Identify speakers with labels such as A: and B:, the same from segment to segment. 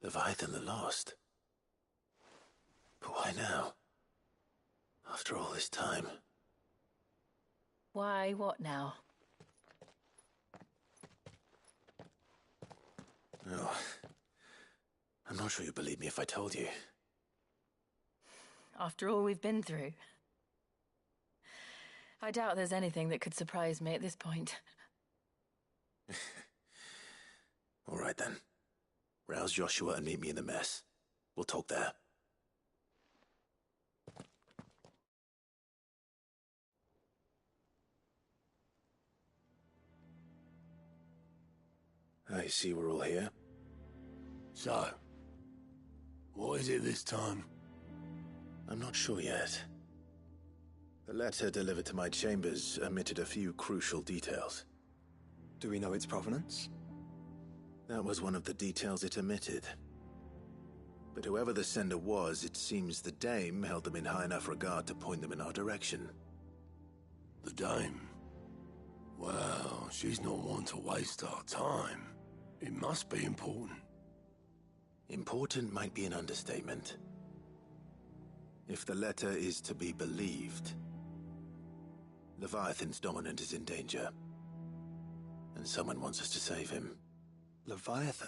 A: Leviathan the Lost. But why now? After all this time.
B: Why, what now?
A: Oh, I'm not sure you'd believe me if I told you.
B: After all we've been through. I doubt there's anything that could surprise me at this point.
A: All right then. Rouse Joshua and meet me in the mess. We'll talk there. I see we're all here.
C: So, what is it this time?
A: I'm not sure yet. The letter delivered to my chambers omitted a few crucial details.
D: Do we know its provenance?
A: That was one of the details it omitted. But whoever the sender was, it seems the dame held them in high enough regard to point them in our direction.
C: The dame? Well, she's not one to waste our time. It must be important.
A: Important might be an understatement. If the letter is to be believed, Leviathan's dominant is in danger. And someone wants us to save him.
D: Leviathan?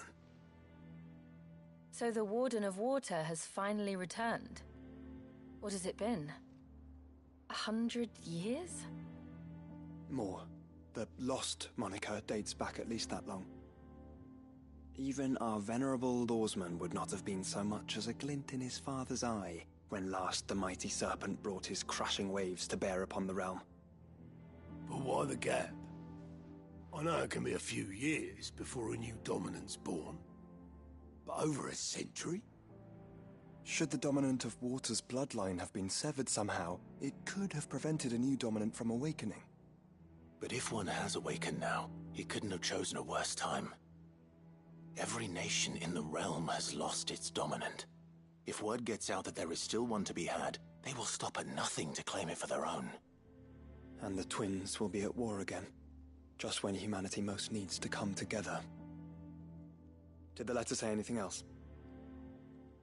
B: So the Warden of Water has finally returned. What has it been? 100 years?
D: More. The Lost moniker dates back at least that long. Even our venerable lawsman would not have been so much as a glint in his father's eye when last the mighty serpent brought his crushing waves to bear upon the realm.
C: But why the gap? I know it can be a few years before a new dominant's born. But over a century?
D: Should the dominant of Water's bloodline have been severed somehow, it could have prevented a new dominant from awakening.
A: But if one has awakened now, he couldn't have chosen a worse time. Every nation in the realm has lost its dominant. If word gets out that there is still one to be had, they will stop at nothing to claim it for their own.
D: And the twins will be at war again, just when humanity most needs to come together. Did the letter say anything else?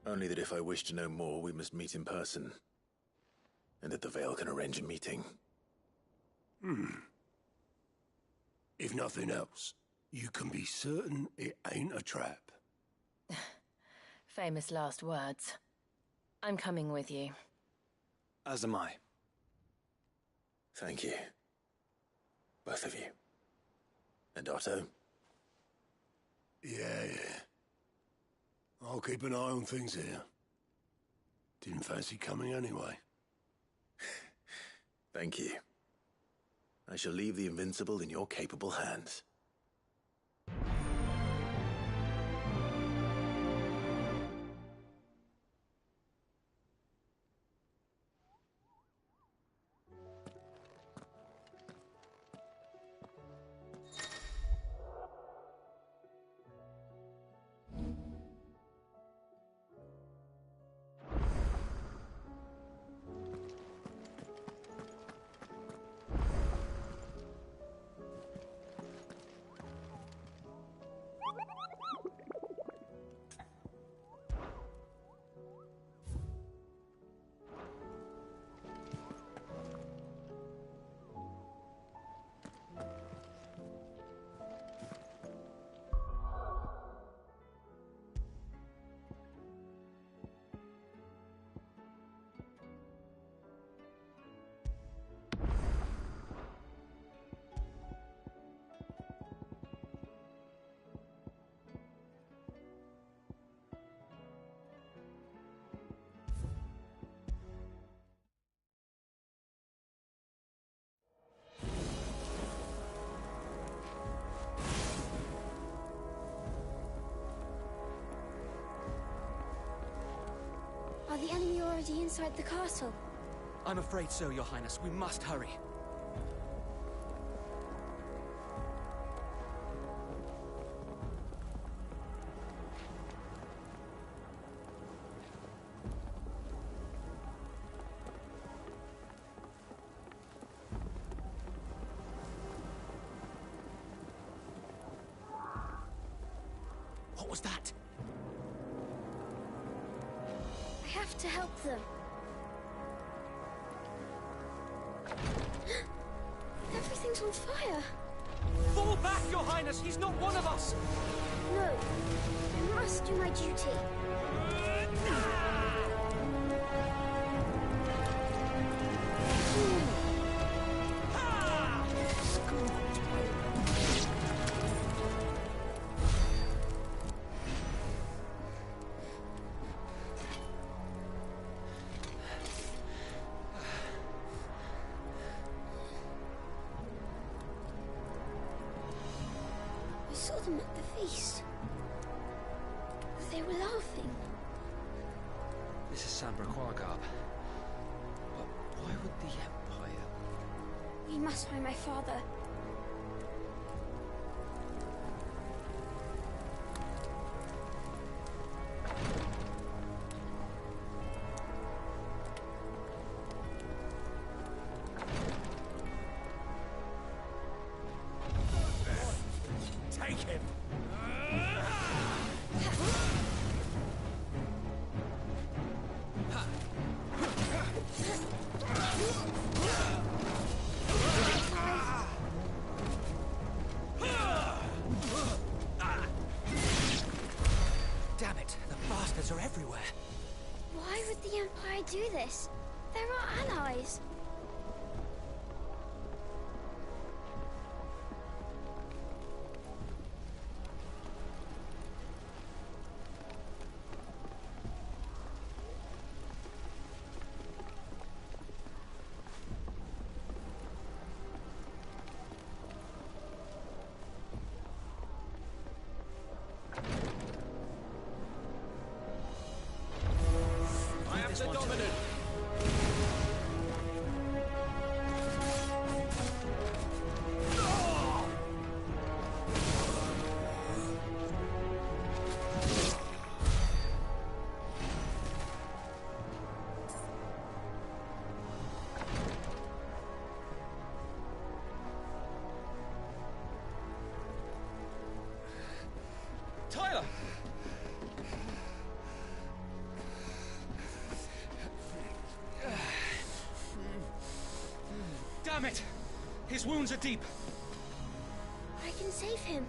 A: Only that if I wish to know more, we must meet in person. And that the Veil can arrange a meeting.
C: If nothing else, you can be certain it ain't a trap.
B: Famous last words. I'm coming with you.
D: As am I.
A: Thank you. Both of you. And Otto?
C: Yeah. I'll keep an eye on things here. Didn't fancy coming anyway.
A: Thank you. I shall leave the Invincible in your capable hands.
E: Are the enemy already inside the castle?
F: I'm afraid so, Your Highness. We must hurry. What was that?
E: have to help them. Everything's on fire.
F: Fall back, Your Highness! He's not one of us!
E: No, I must do my duty. I saw them at the feast. They were laughing.
F: This is ㅍㅍ. But why would the Empire...
E: We must find my father.
C: Take him!
F: Damn it! The bastards are everywhere!
E: Why would the Empire do this? They're our allies.
F: I am the dominant! Tyler! Damn it! His wounds are deep.
E: I can save him.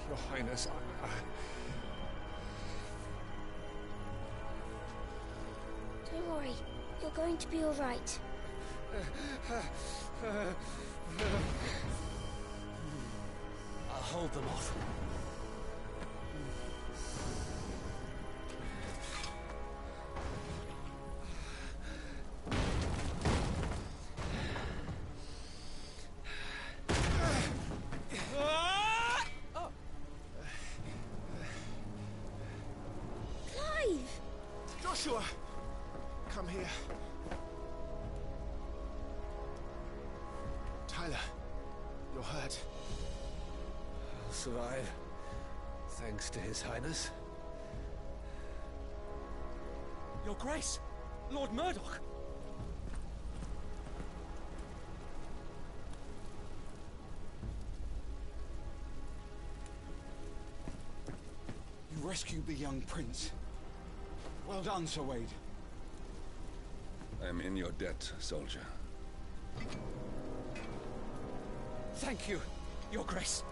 C: Your Highness,
E: Don't worry. You're going to be all right.
F: I'll hold them off.
E: Clive!
C: Joshua! Come here. Tyler, you're hurt. I'll survive. Thanks to His Highness.
F: Your Grace! Lord Murdoch!
G: You rescued the young prince. Well done, Sir Wade.
H: I'm in your debt, soldier.
F: Thank you, Your Grace.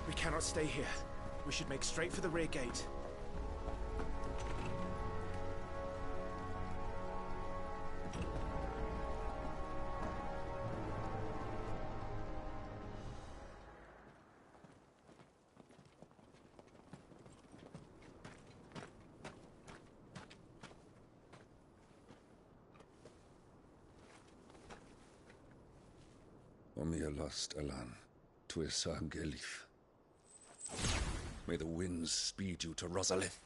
I: We cannot stay here. We should make straight for the rear gate.
H: Omir lost Alan, ㅍㅍ Gelif. May the winds speed you to Rosalith.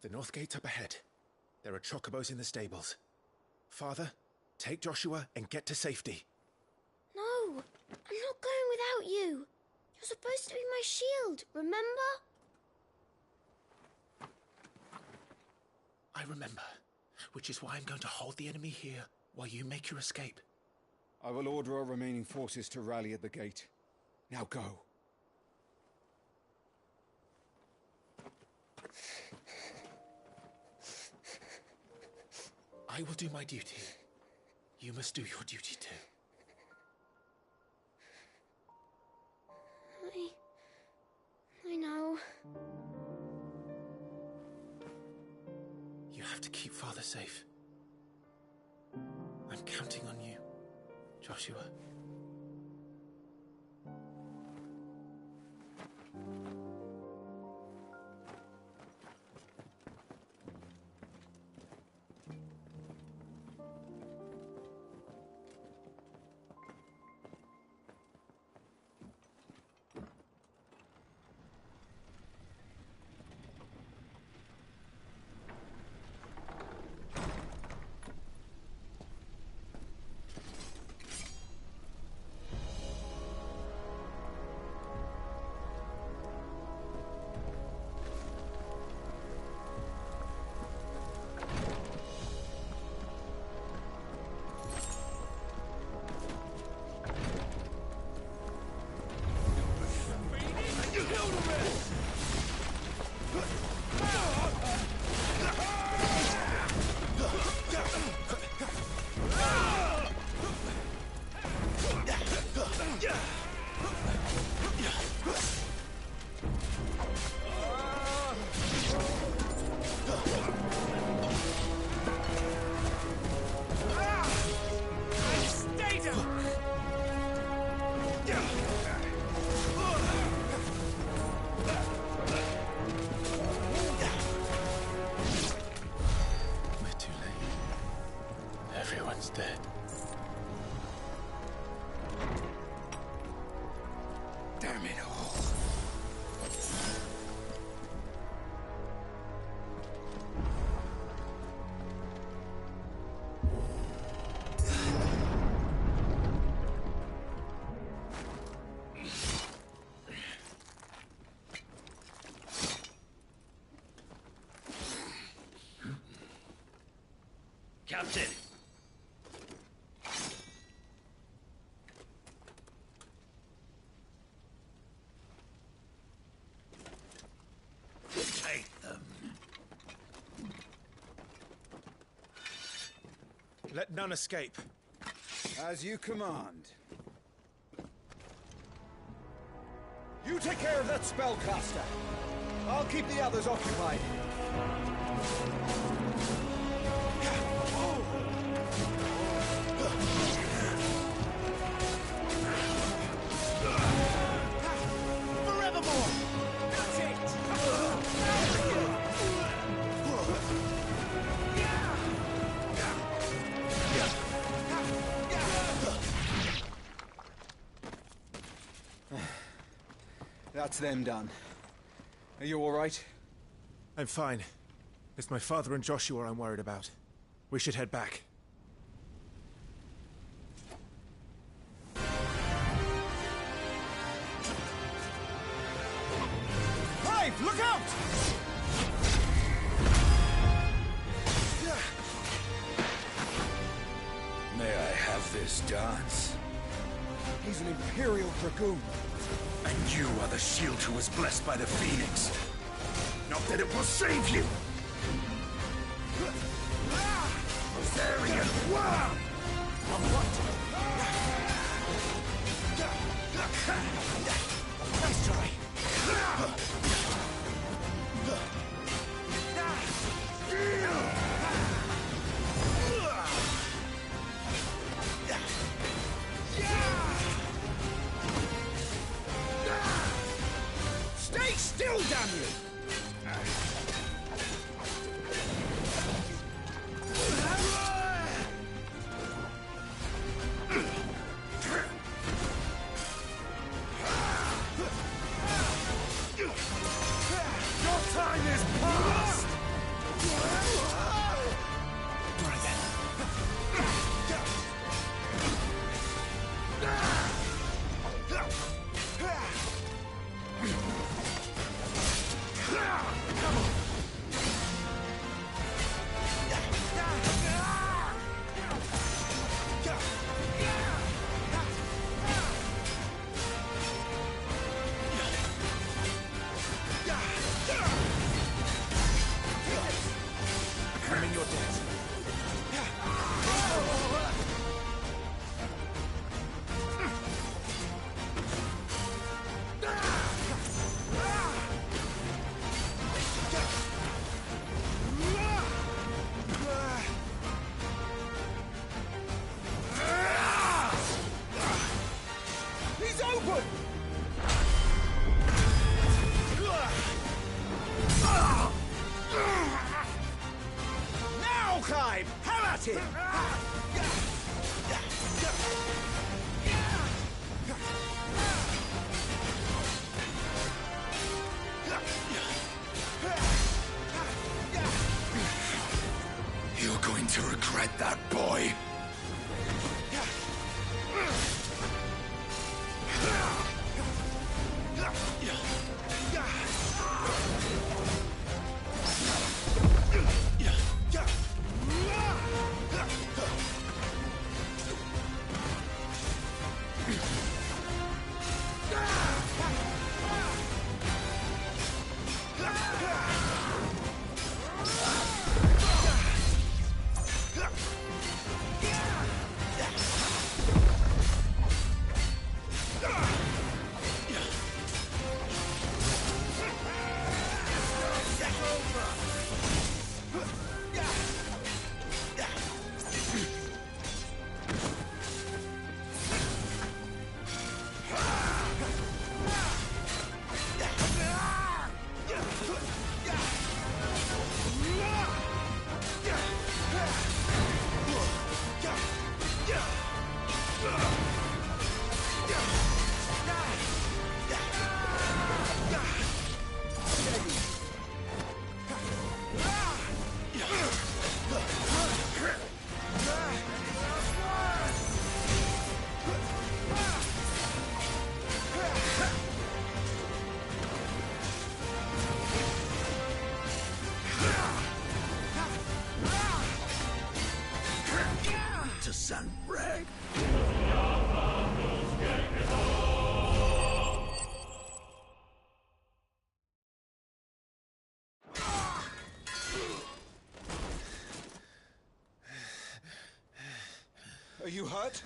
I: The north gate's up ahead. There are chocobos in the stables. Father, take Joshua and get to safety.
E: No, I'm not going without you. You're supposed to be my shield, remember?
I: I remember, which is why I'm going to hold the enemy here while you make your escape.
G: I will order our remaining forces to rally at the gate. Now go.
I: I will do my duty. You must do your duty too.
E: I know.
I: You have to keep Father safe. I'm counting on you, Joshua. Dead.
G: Damn it all.
J: Captain!
I: Let none escape.
G: As you command. You take care of that spellcaster. I'll keep the others occupied.
J: Forevermore! That's it!
G: That's them done. Are you all right?
I: I'm fine. It's my father and Joshua I'm worried about. We should head back.
G: Clive, look out!
H: May I have this dance?
G: He's an Imperial Dragoon.
H: And you are the shield who was blessed by the Phoenix. Not that it will save you! Rosarian Worm!
J: Nice try!
G: Stay still, damn you!
H: Your time is past!
G: foot! Now, Clive! Have at it!
H: You're going to regret that, boy.
G: Are you hurt?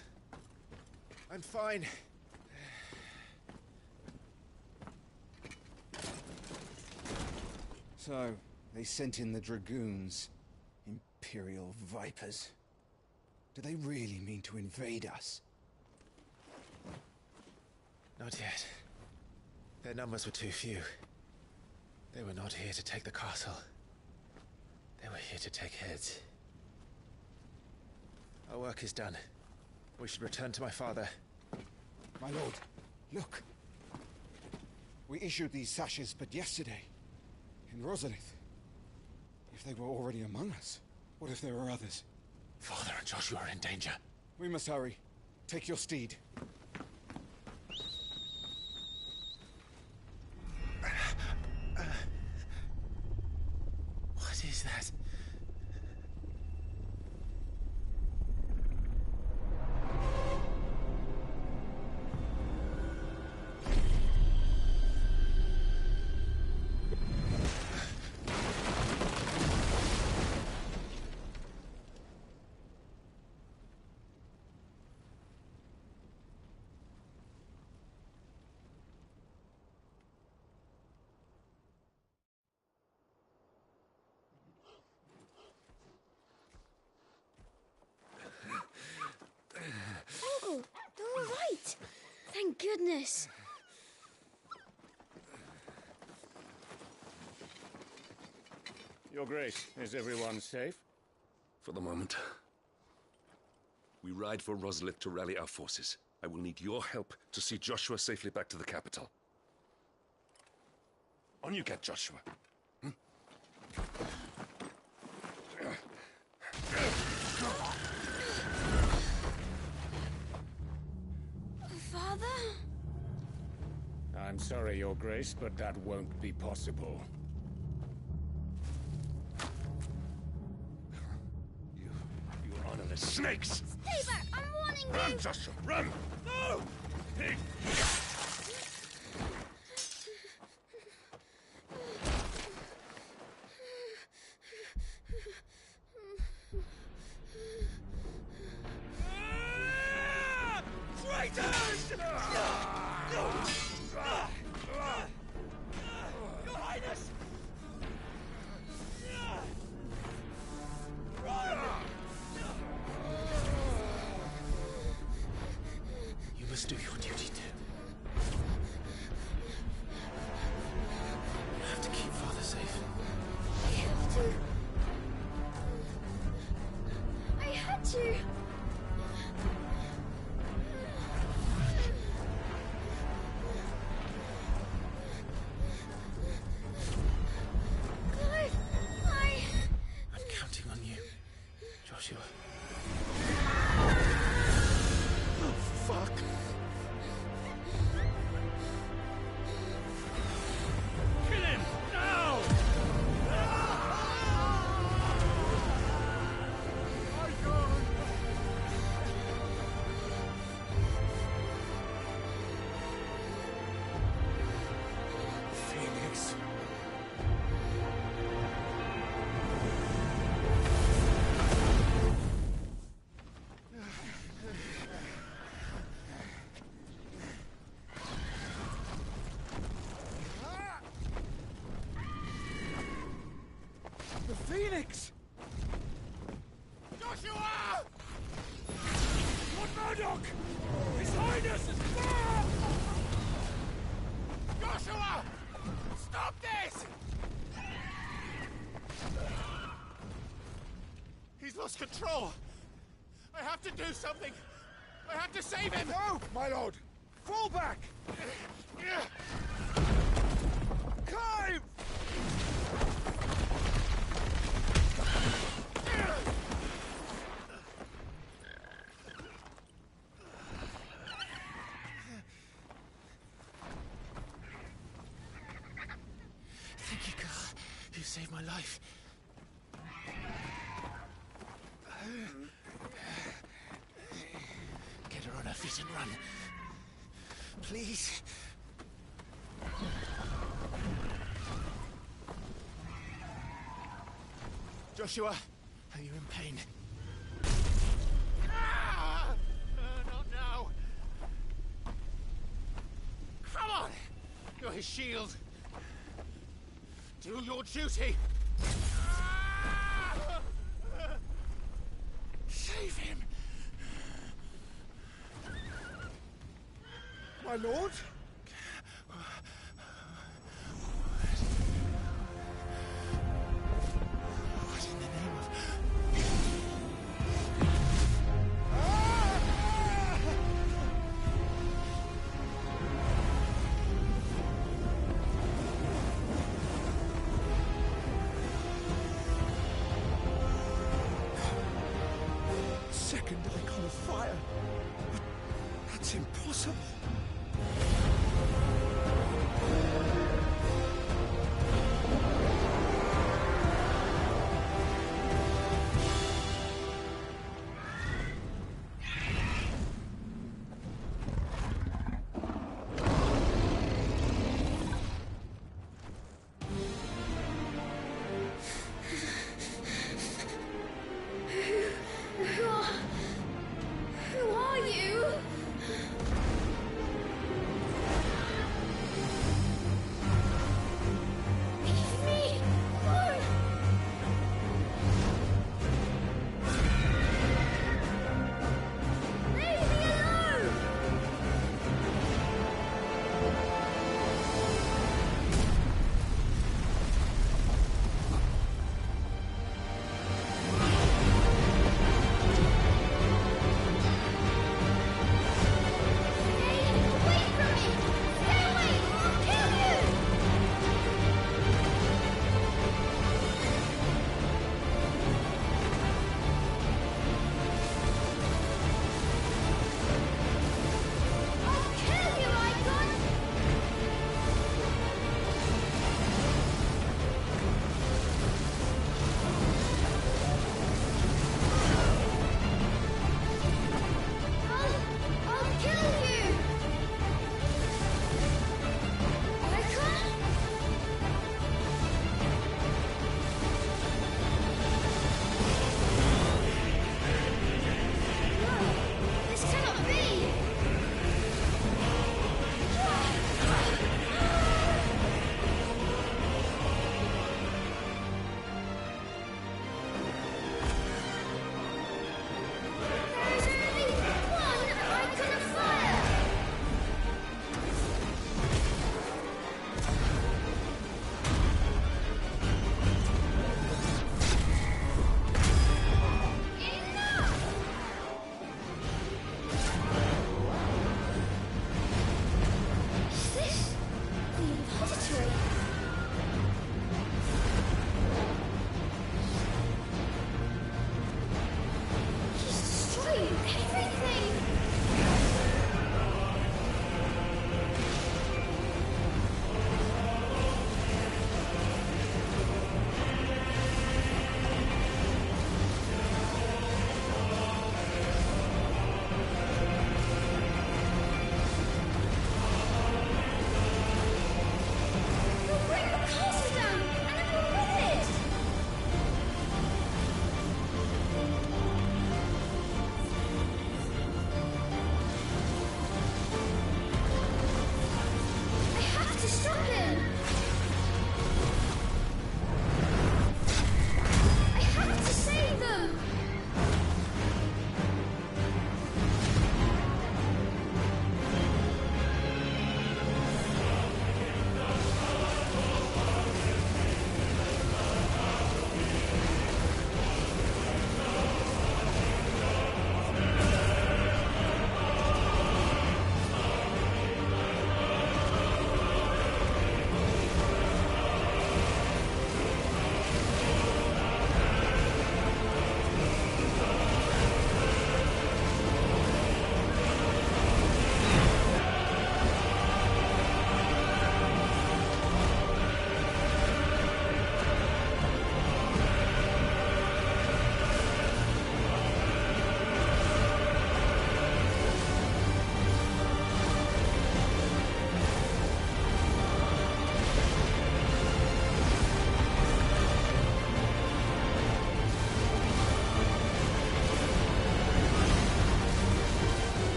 I: I'm fine.
G: So, they sent in the Dragoons. Imperial Vipers. Do they really mean to invade us?
I: Not yet. Their numbers were too few. They were not here to take the castle. They were here to take heads. Our work is done. We should return to my father.
G: My lord, look. We issued these sashes but yesterday, in ㅍㅍ. If they were already among us, what if there are others?
I: Father and Joshua are in danger.
G: We must hurry. Take your steed.
I: What is that?
E: Uncle, you're all right. Thank goodness.
J: Your Grace, is everyone safe?
H: For the moment. We ride for ㅍㅍ to rally our forces. I will need your help to see Joshua safely back to the capital. On you get, Joshua.
E: Father?
J: I'm sorry, Your Grace, but that won't be possible.
H: You honorless snakes!
E: Stay back! I'm warning you!
H: Run, Joshua, run!
J: No! Pig!
G: Traitors! Your Highness!
I: You must do your duty too. Joshua! Stop this! He's lost control. I have to do something. I have to save him.
G: No, my lord! Fall back! Climb!
I: Thank you, Carl. You saved my life. Get her on her feet and run. Please. Joshua, are you in pain? Not now. Come on! You're his shield. Do your duty. Save him.
G: My lord?
I: What in the name of...
G: Second icon of fire. But that's impossible.
E: Who are you?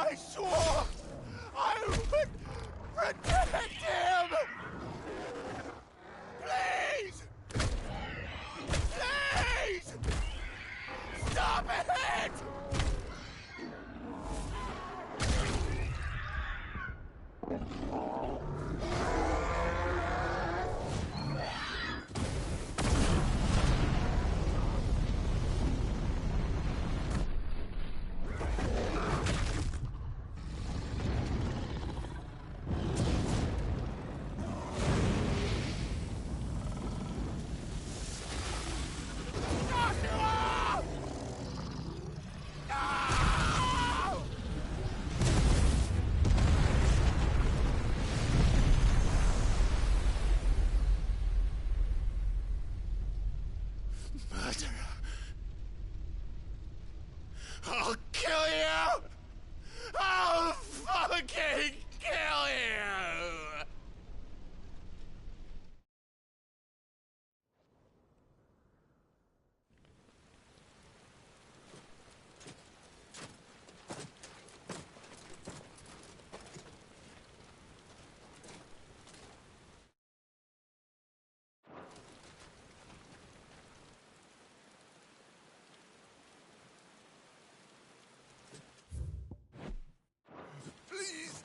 C: I swore I would protect him! Please! Please! Stop it! I'll kill you! I'll fucking kill you! Please!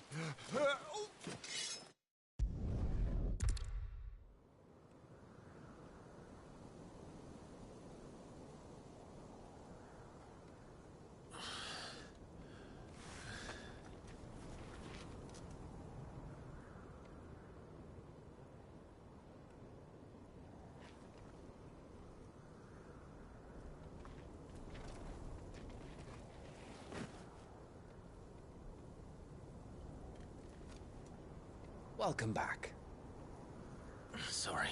F: Welcome back.
A: Sorry.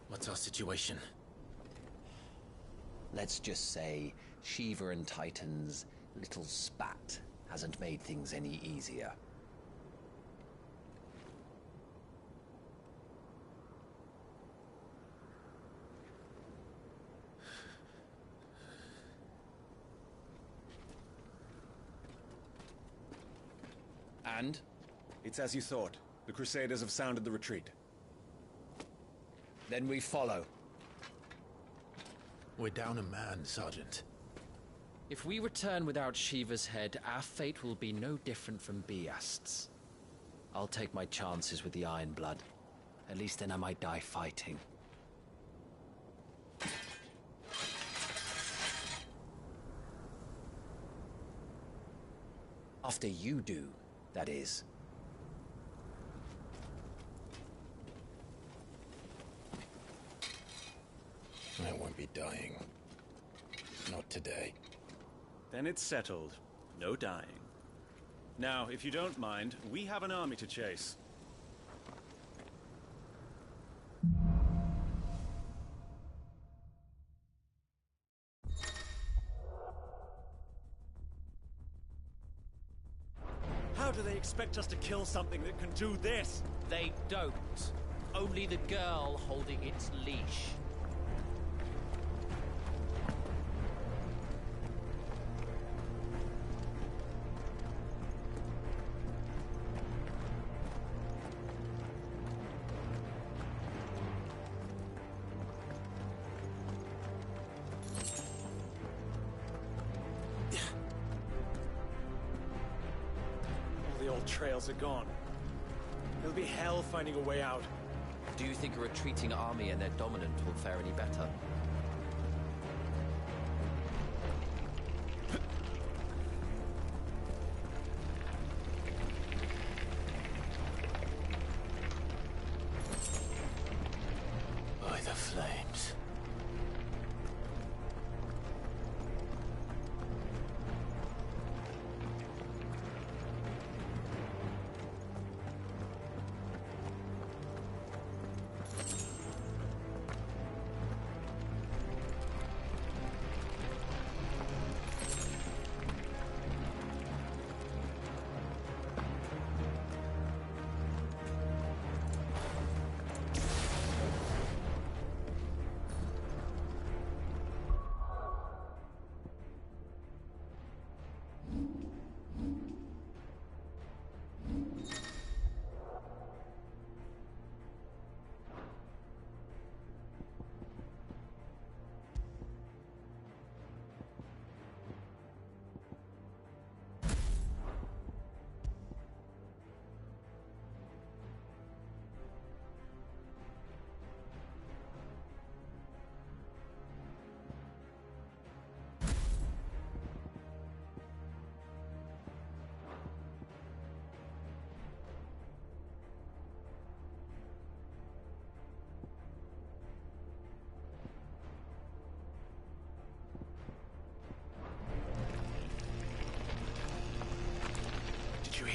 A: What's our situation?
F: Let's just say Shiva and Titan's little spat hasn't made things any easier.
J: And? It's as you thought. The Crusaders have sounded the retreat.
F: Then we follow.
A: We're down a man, Sergeant.
K: If we return without Shiva's head, our fate will be no different from Biast's. I'll take my chances with the Iron Blood. At least then I might die fighting.
F: After you do, that is.
A: I won't be dying. Not today.
J: Then it's settled. No dying. Now, if you don't mind, we have an army to chase. How do they expect us to kill something that can do this?
K: They don't. Only the girl holding its leash.
J: Trails are gone. It'll be hell finding a way out.
K: Do you think a retreating army and their dominant will fare any better?
A: By the flames.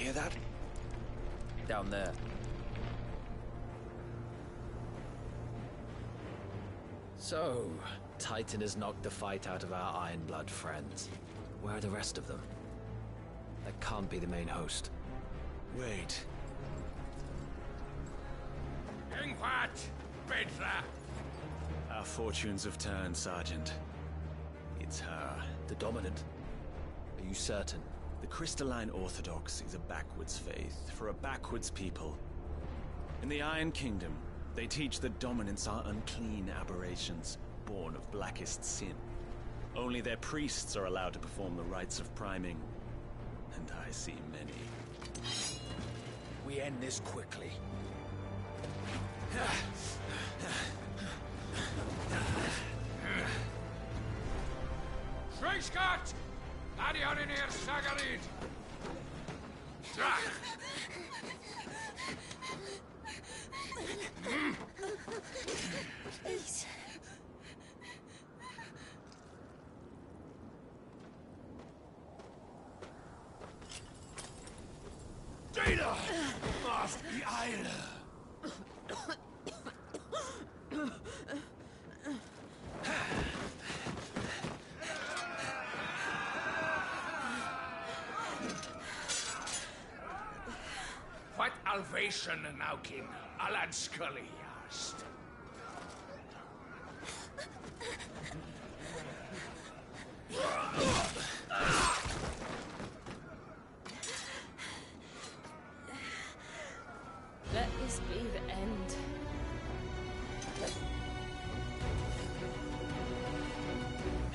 D: hear that?
K: Down there. So, Titan has knocked the fight out of our Ironblood friends. Where are the rest of them? That can't be the main host.
C: Wait.
J: Our fortunes have turned, Sergeant. It's her.
K: The Dominant? Are you certain?
J: The Crystalline Orthodox is a backwards faith for a backwards people. In the Iron Kingdom, they teach that Dominants are unclean aberrations, born of blackest sin. Only their priests are allowed to perform the rites of priming, and I see many.
K: We end this quickly.
L: Schweinskat! Adion in hier Sagarid!
E: Please.
C: Data! Must be Isla!
L: What Alvation Naukin, Alan Scully asked.
B: Let this be the end.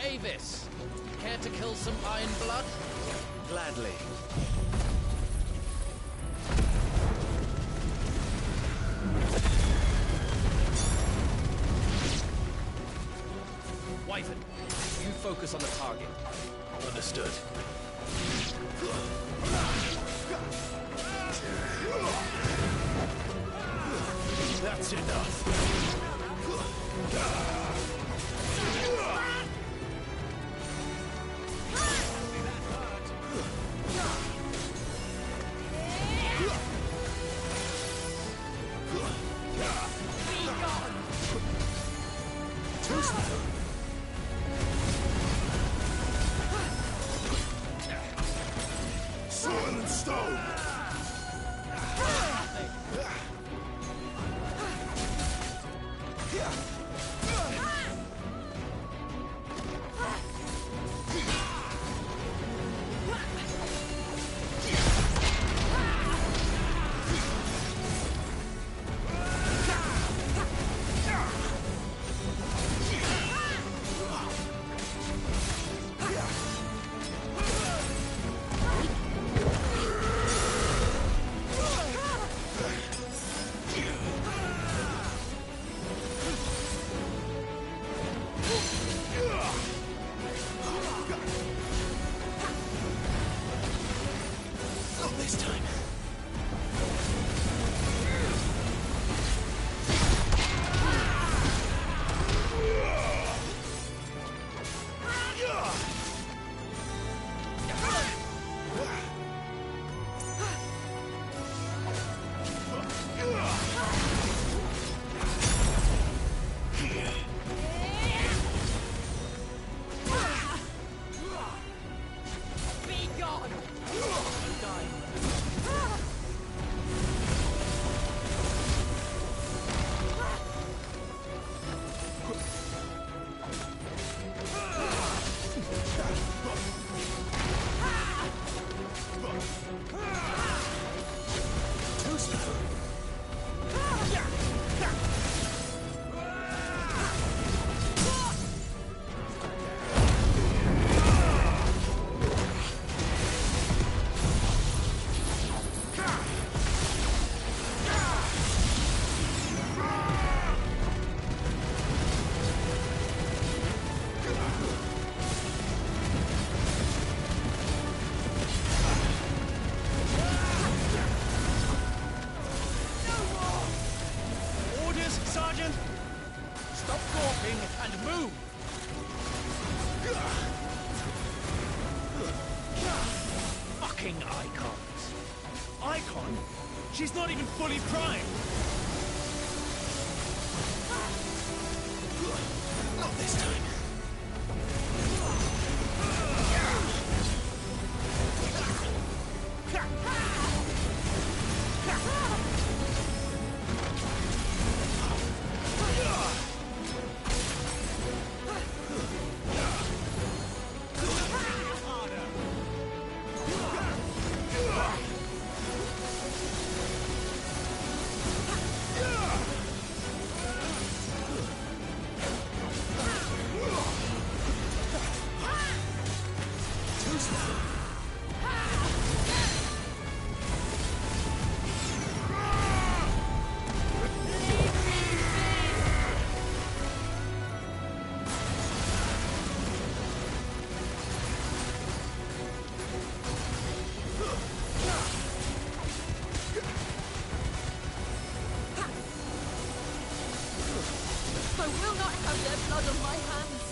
K: Avis! Care to kill some Ironblood?
J: Gladly.
K: Wyvern, you focus on the target.
A: Understood.
C: That's enough. Soil and stone!
K: Fucking icons!
J: Icon? She's not even fully primed!
A: Not this time.
B: I will not have their blood on my hands.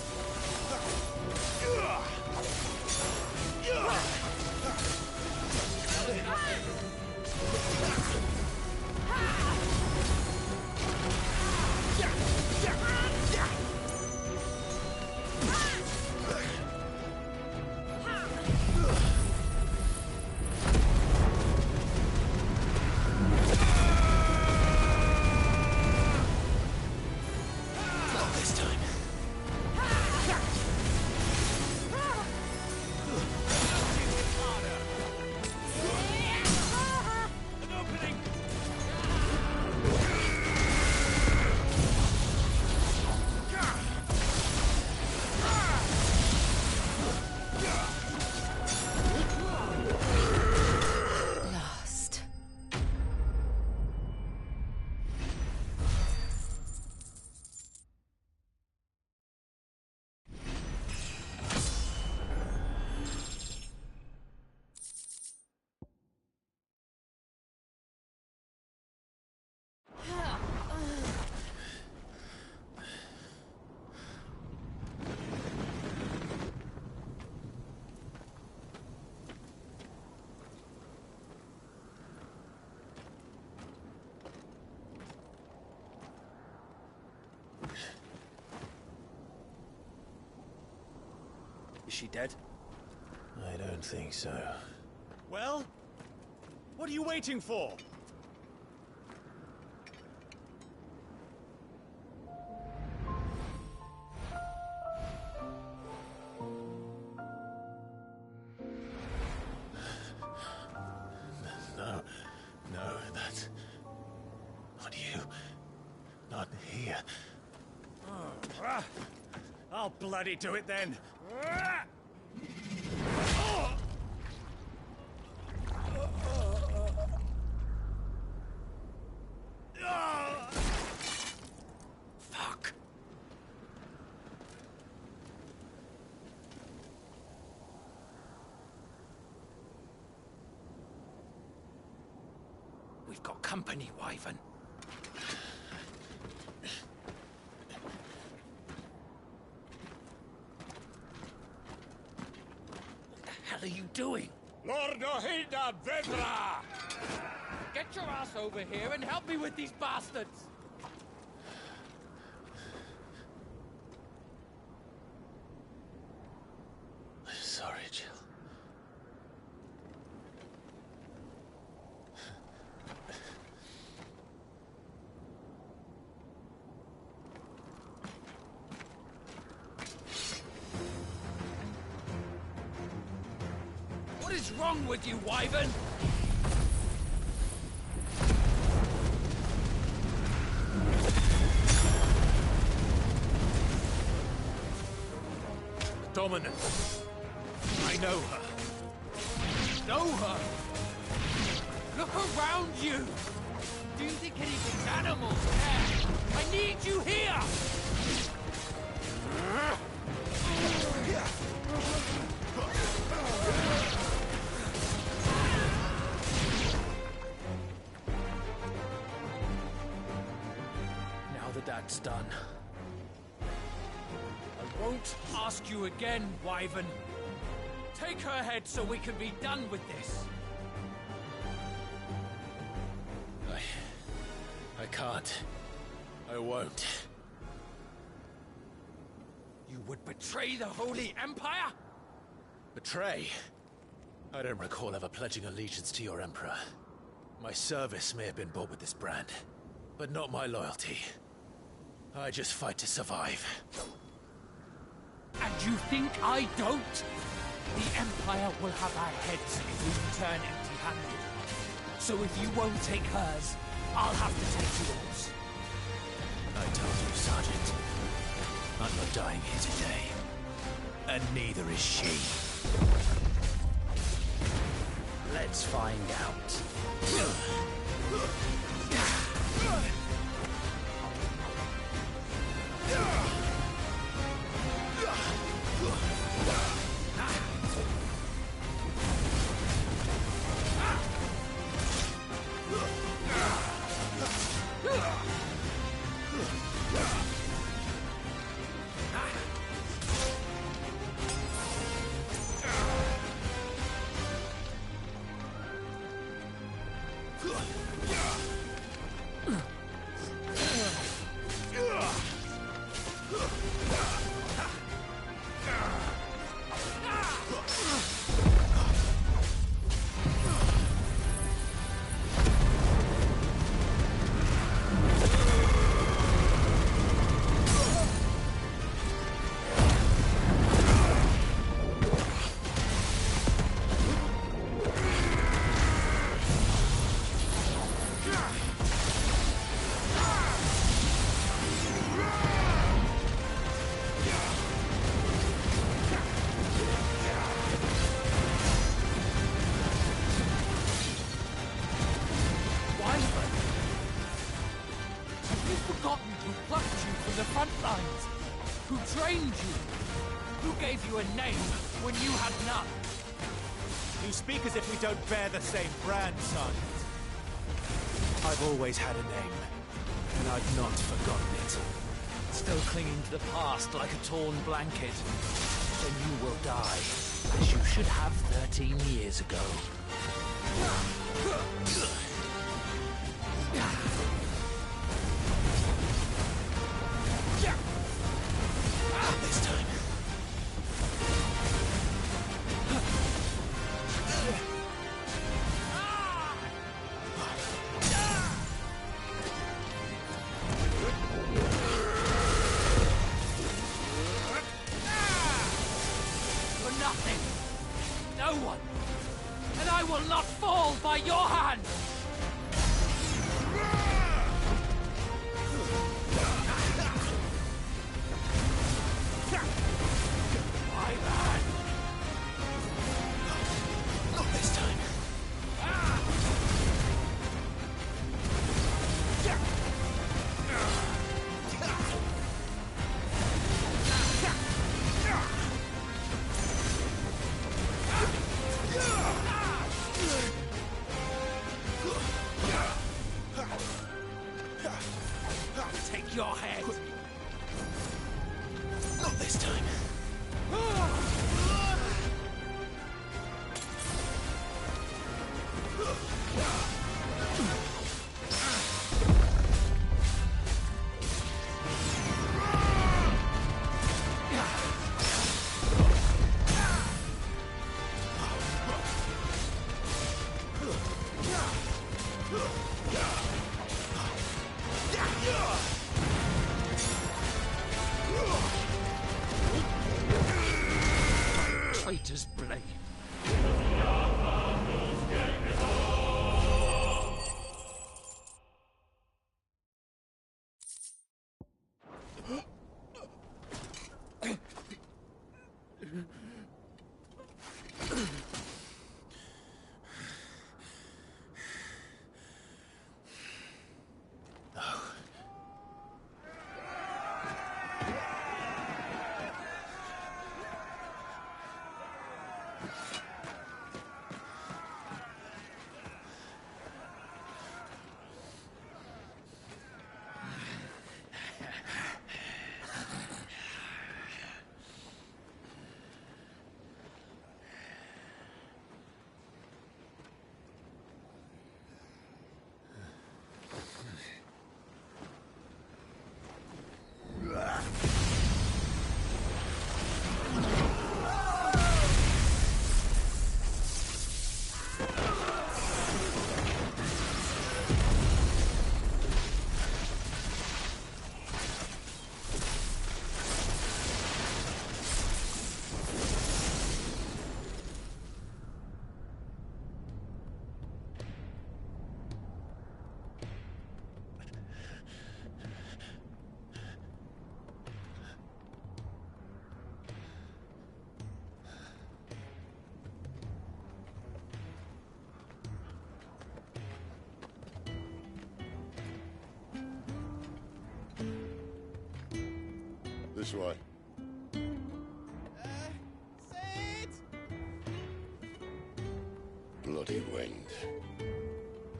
J: Is she dead?
A: I don't think so.
J: Well? What are you waiting for?
A: No, that's... not you. Not here.
J: I'll bloody do it then.
A: Fuck.
K: We've got company, Wyvern. What the hell are you doing?
L: Lord Ohida Vedra!
K: Get your ass over here and help me with these bastards!
A: Sorry, Jill.
K: What is wrong with you, Wyvern?
L: Dominant. I know her.
K: Know her? Look around you! Do you think anything's animals there? I need you here! Now that that's done, I won't ask you again, Wyvern. Take her head so we can be done with this.
I: I can't. I won't.
L: You would betray the Holy Empire?
I: Betray? I don't recall ever pledging allegiance to your Emperor. My service may have been bought with this brand, but not my loyalty. I just fight to survive.
L: And you think I don't? The Empire will have our heads if we return empty-handed. So if you won't take hers, I'll have to take yours.
I: I told you, Sergeant. I'm not dying here today. And neither is she.
K: Let's find out.
I: Don't bear the same brand, Sergeant. I've always had a name, and I've not forgotten it.
K: Still clinging to the past like a torn blanket. Then you will die, as you should have 13 years ago.
I: Not this time.
L: Traitor's blade.
M: This way.
L: Sid!
M: Bloody wind.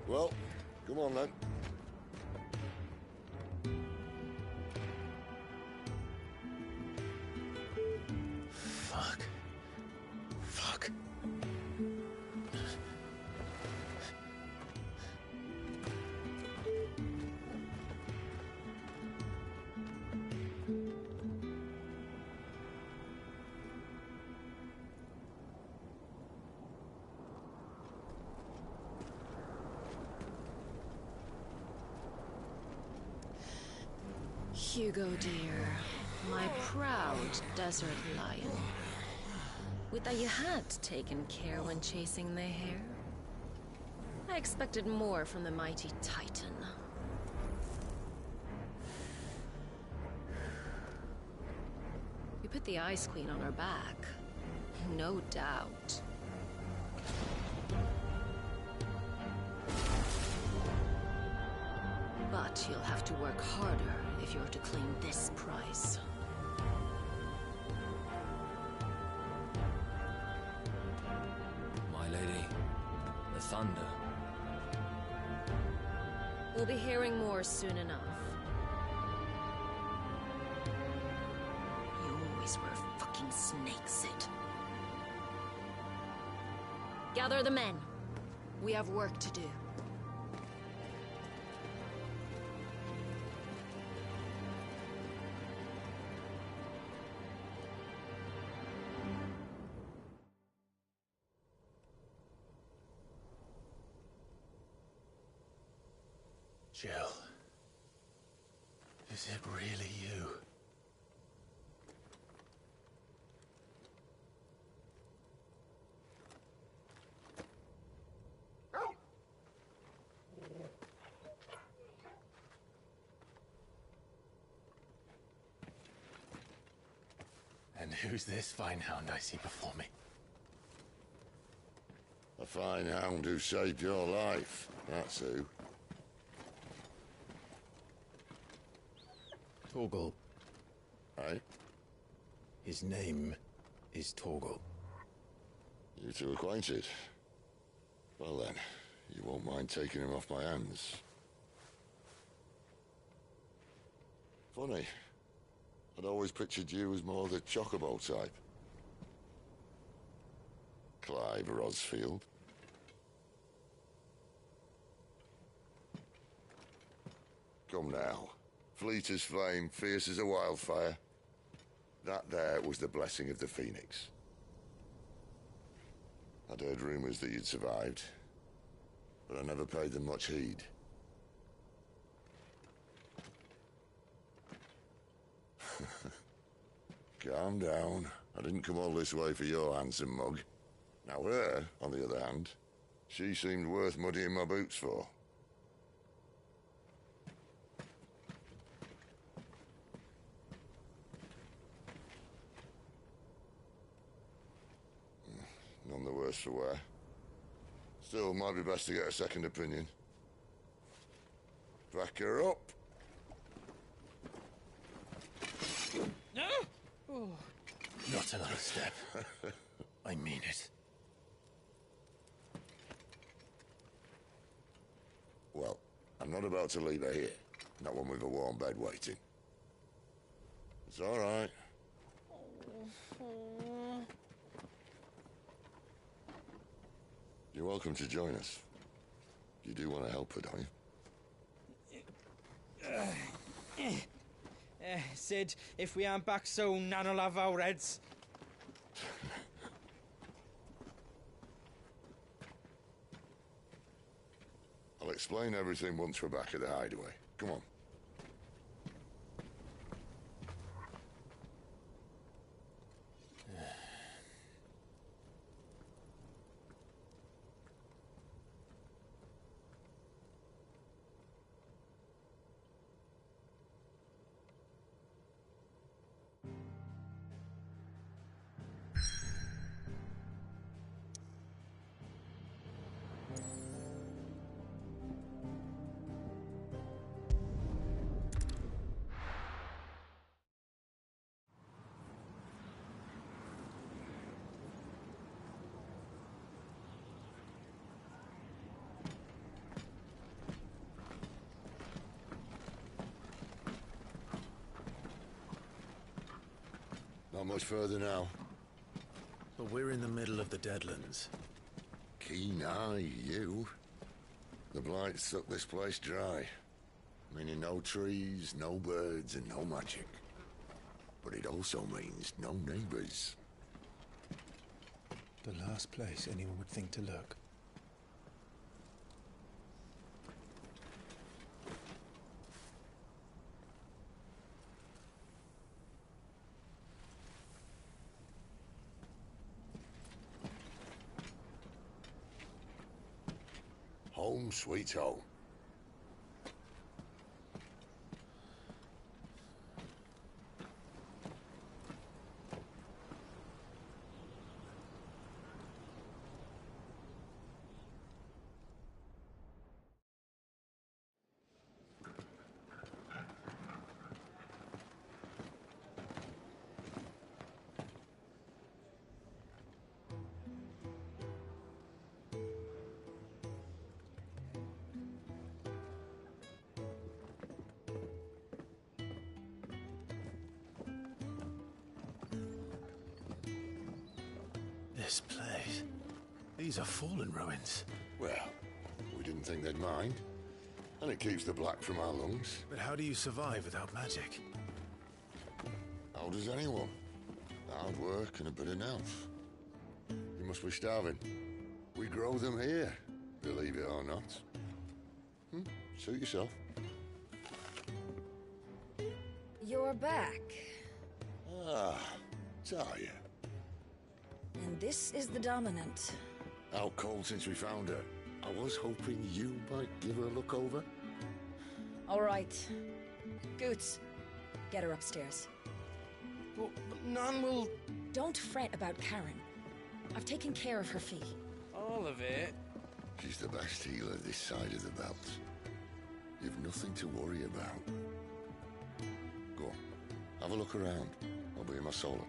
M: Well, come on then.
I: Fuck. Fuck.
N: Hugo, dear, my proud desert lion. Would that you had taken care when chasing the hare. I expected more from the mighty Titan. We put the Ice Queen on her back, no doubt. But you'll have to work harder if you're to claim this prize.
J: My lady, the thunder.
N: We'll be hearing more soon enough. You always were a fucking snake, Sid. Gather the men. We have work to do.
I: Jill. Is it really you? And who's this fine hound I see before me?
M: A fine hound who saved your life, that's who.
A: Torgal.
M: Aye?
A: His name is Torgal.
M: You two acquainted? Well then, you won't mind taking him off my hands. Funny. I'd always pictured you as more the chocobo type. Clive Rosfield. Come now. Fleet as flame, fierce as a wildfire. That there was the blessing of the Phoenix. I'd heard rumors that you'd survived, but I never paid them much heed. Calm down. I didn't come all this way for your handsome mug. Now her, on the other hand, she seemed worth muddying my boots for. None the worse for wear. Still, might be best to get a second opinion. Back her up.
L: No! Oh.
I: Not another step. I mean it.
M: Well, I'm not about to leave her here. Not one with a warm bed waiting. It's all right. You're welcome to join us. You do want to help her, don't you?
L: Sid, if we aren't back soon, Nan will have our heads.
M: I'll explain everything once we're back at the hideaway. Come on. Not much further now.
I: But we're in the middle of the Deadlands.
M: Keen eye, you. The blight sucked this place dry. Meaning no trees, no birds, and no magic. But it also means no neighbors.
A: The last place anyone would think to look.
M: Home sweet home.
I: This place. These are fallen ruins.
M: Well, we didn't think they'd mind. And it keeps the black from our lungs.
I: But how do you survive without magic?
M: How does anyone? Hard work and a bit of nerve. You must be starving. We grow them here, believe it or not. Suit yourself.
O: You're back.
M: Ah, Talia.
O: And this is the Dominant.
M: Out cold since we found her. I was hoping you might give her a look over.
O: All right. Goots, get her upstairs.
G: But none will...
O: Don't fret about Karen. I've taken care of her fee.
G: All of it?
M: She's the best healer this side of the belt. You've nothing to worry about. Go on, have a look around. I'll be in my solo.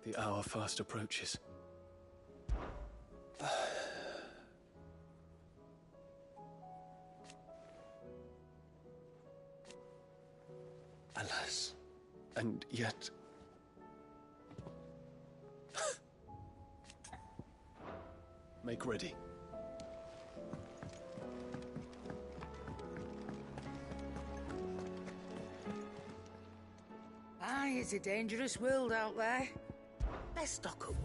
D: The hour fast approaches. Alas, and yet... Make ready.
P: Aye, it's a dangerous world out there. Let's stock up.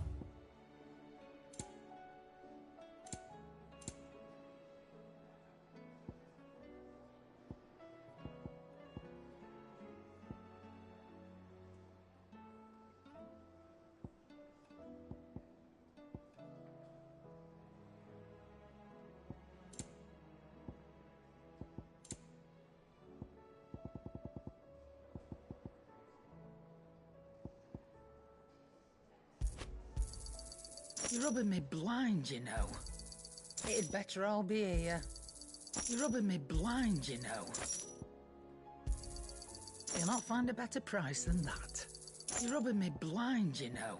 P: You're rubbing me blind, you know. It'd better all be here. You're rubbing me blind, you know. You'll not find a better price than that. You're rubbing me blind, you know.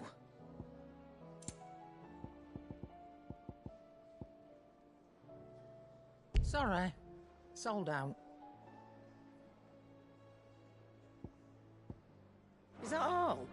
P: Sorry. Sold out. Is that all?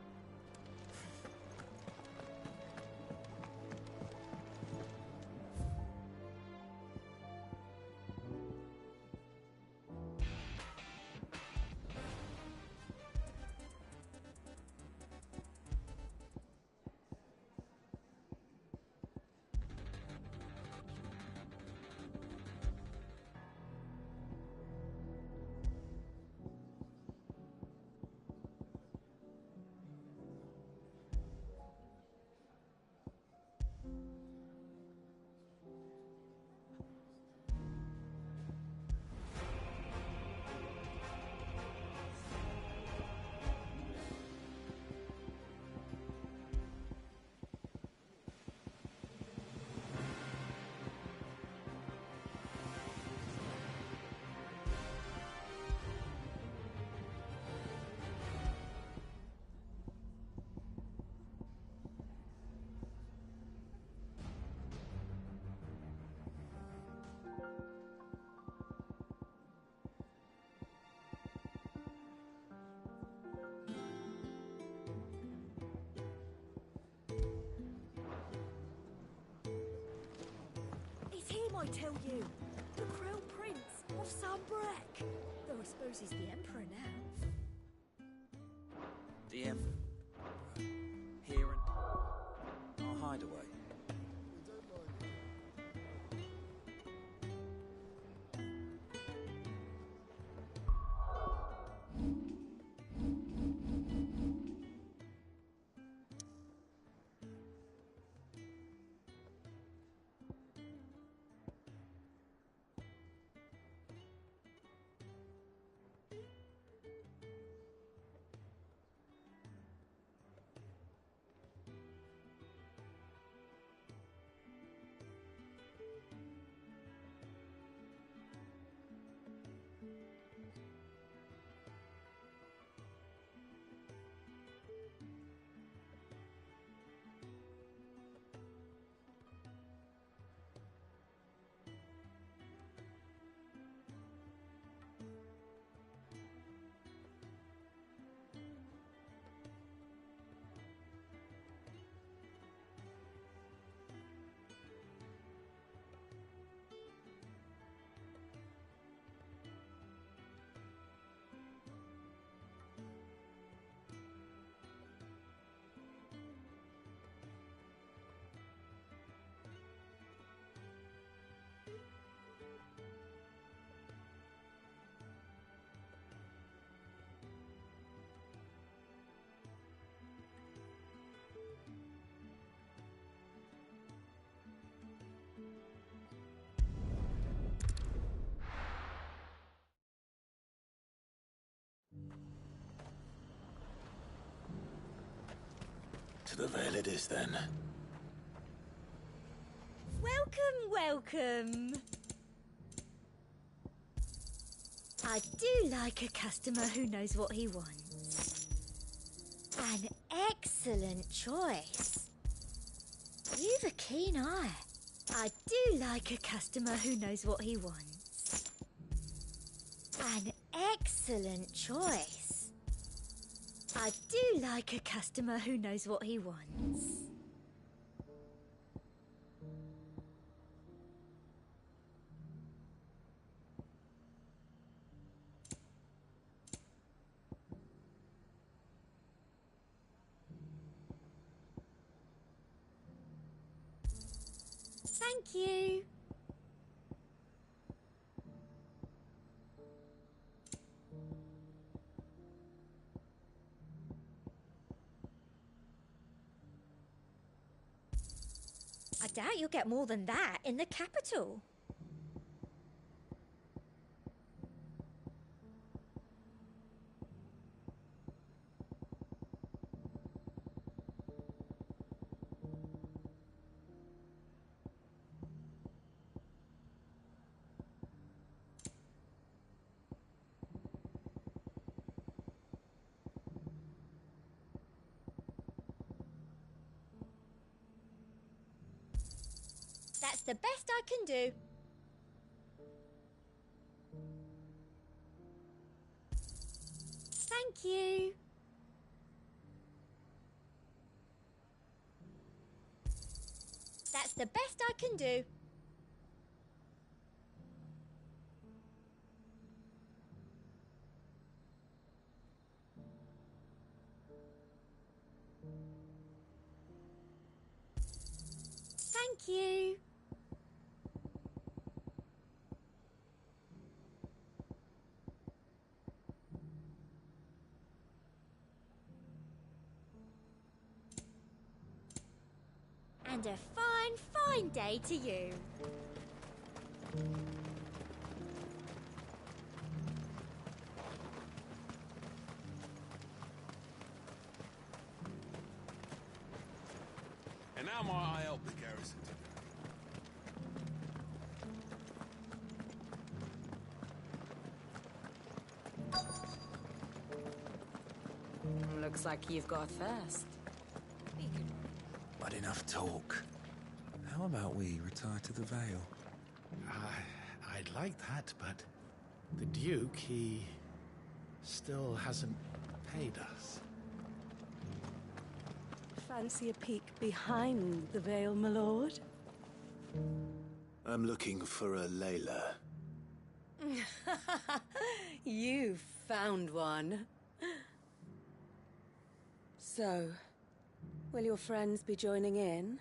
E: I tell you, the Crown Prince of Sambrek. Though I suppose he's the Emperor now.
J: The Emperor? Here in our hideaway?
A: To the Vale it is, then.
E: Welcome, welcome. I do like a customer who knows what he wants. An excellent choice. You've a keen eye. I do like a customer who knows what he wants. An excellent choice. I do like a customer who knows what he wants. Thank you. I doubt you'll get more than that in the capital. That's the best I can do. Thank you. That's the best I can do. Thank you. And a fine, fine day to you.
H: And now may I help the garrison today?
Q: Looks like you've got a thirst.
I: But enough talk. How about we retire to the Vale? I'd like that, but the Duke, he still hasn't paid us.
Q: Fancy a peek behind the veil, my lord?
A: I'm looking for a Layla.
Q: You found one. So, will your friends be joining in?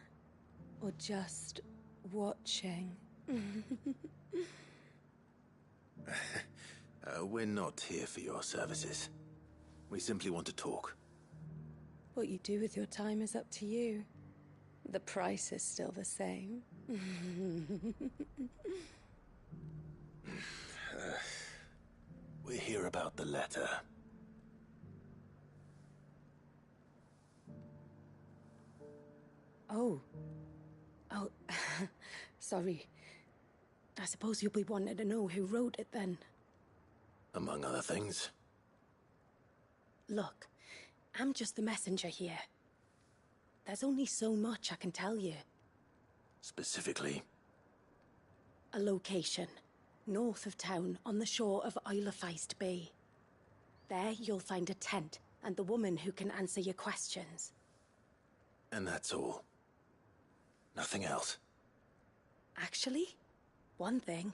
Q: Or just watching?
A: We're not here for your services. We simply want to talk.
Q: What you do with your time is up to you. The price is still the same.
A: We're here about the letter.
Q: Oh, sorry. I suppose you'll be wanting to know who wrote it then.
A: Among other things.
Q: Look, I'm just the messenger here. There's only so much I can tell you.
A: Specifically?
Q: A location, north of town, on the shore of Feist Bay. There you'll find a tent, and the woman who can answer your questions.
A: And that's all? Nothing else?
Q: Actually, one thing.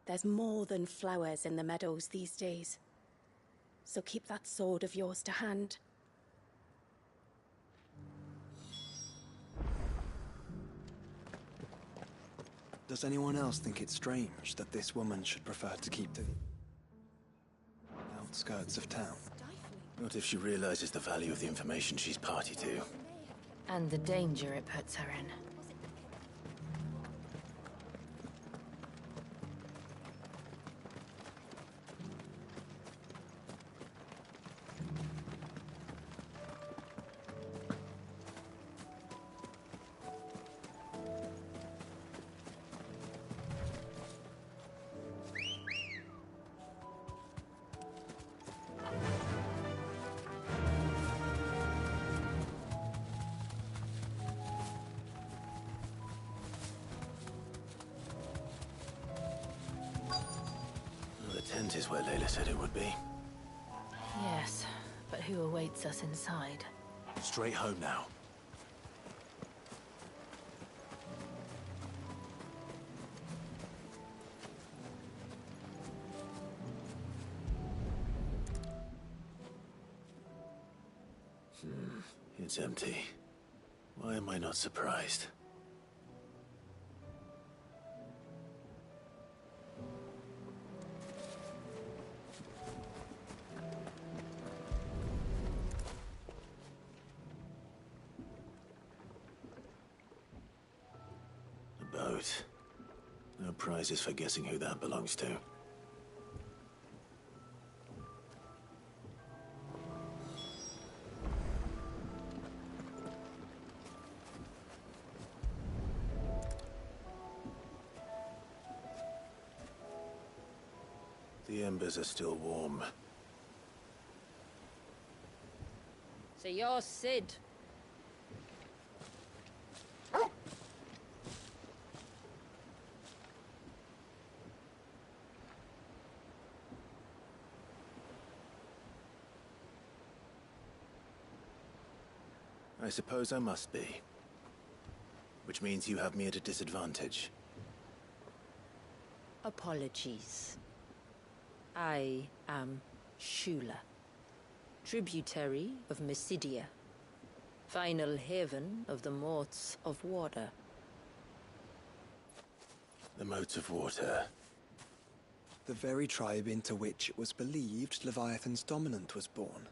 Q: There's more than flowers in the meadows these days. So keep that sword of yours to hand.
D: Does anyone else think it strange that this woman should prefer to keep to the outskirts of town?
A: Not if she realizes the value of the information she's party to.
B: And the danger it puts her in.
A: tent is where Layla said it would be.
B: Yes, but who awaits us inside?
A: Straight home now. It's empty. Why am I not surprised? The boat. No prizes for guessing who that belongs to. The embers are still warm.
O: So you're Sid.
A: I suppose I must be. Which means you have me at a disadvantage.
O: Apologies. I am Shula, tributary of Mysidia, final haven of the Moats of Water.
A: The Moats of Water.
D: The very tribe into which it was believed Leviathan's dominant was born.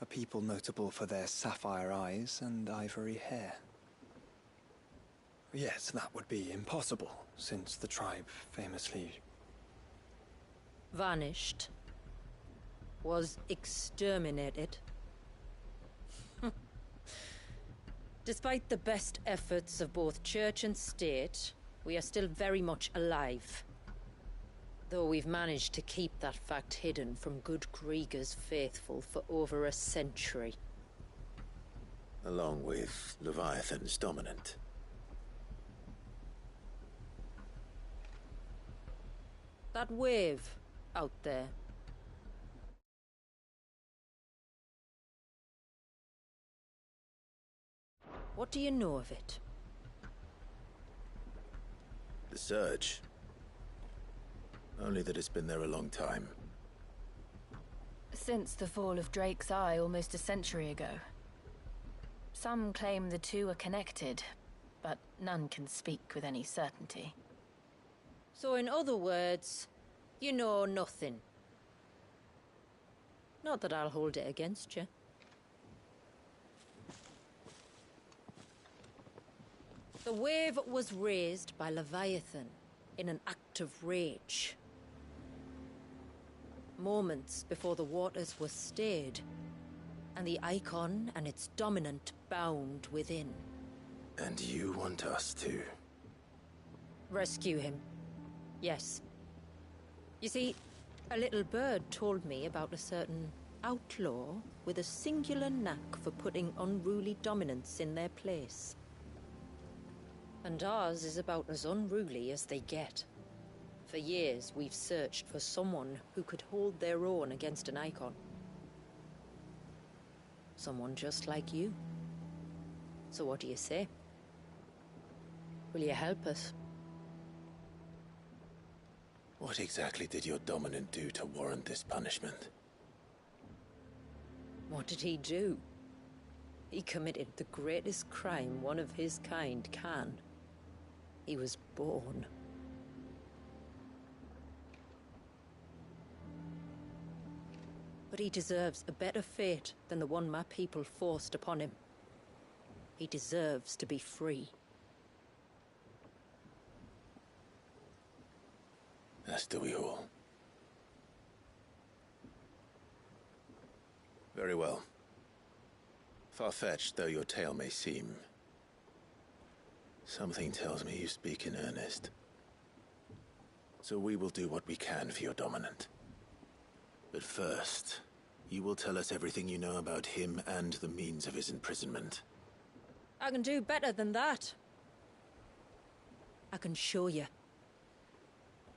D: A people notable for their sapphire eyes and ivory hair. Yes, that would be impossible, since the tribe famously...
O: vanished. Was exterminated. Despite the best efforts of both church and state, we are still very much alive. Though we've managed to keep that fact hidden from good Kriegers faithful for over a century.
A: Along with Leviathan's dominant.
O: That wave out there. What do you know of it?
A: The Surge. Only that it's been there a long time.
B: Since the fall of Drake's Eye almost a century ago. Some claim the two are connected, but none can speak with any certainty.
O: So in other words, you know nothing. Not that I'll hold it against you. The wave was raised by Leviathan in an act of rage. Moments before the waters were stayed, and the icon and its dominant bound within.
A: And you want us to...
O: rescue him. Yes. You see, a little bird told me about a certain outlaw with a singular knack for putting unruly dominants in their place. And ours is about as unruly as they get. For years, we've searched for someone who could hold their own against an icon. Someone just like you. So what do you say? Will you help us?
A: What exactly did your dominant do to warrant this punishment?
O: What did he do? He committed the greatest crime one of his kind can. He was born. But he deserves a better fate than the one my people forced upon him. He deserves to be free.
A: As do we all. Very well. Far-fetched though your tale may seem, something tells me you speak in earnest. So we will do what we can for your dominant. But first, you will tell us everything you know about him and the means of his imprisonment.
O: I can do better than that. I can show you.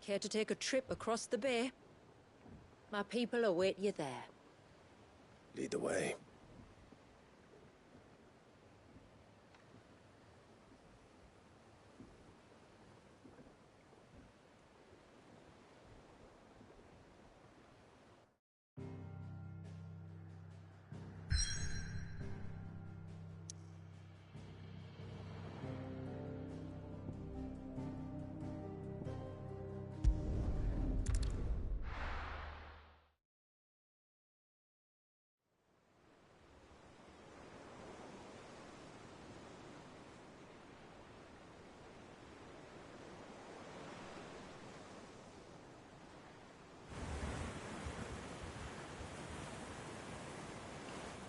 O: Care to take a trip across the bay? My people await you there.
A: Lead the way.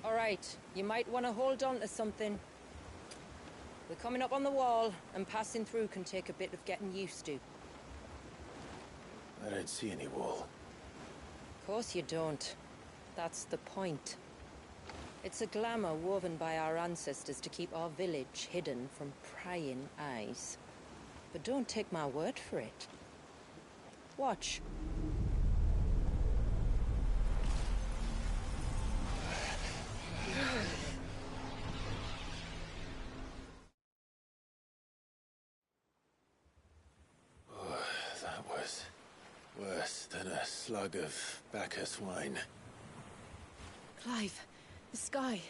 O: All right, you might want to hold on to something. We're coming up on the wall, and passing through can take a bit of getting used to.
A: I don't see any wall.
O: Of course you don't. That's the point. It's a glamour woven by our ancestors to keep our village hidden from prying eyes. But don't take my word for it. Watch.
A: That was worse than a slug of Bacchus wine.
B: Clive, the sky.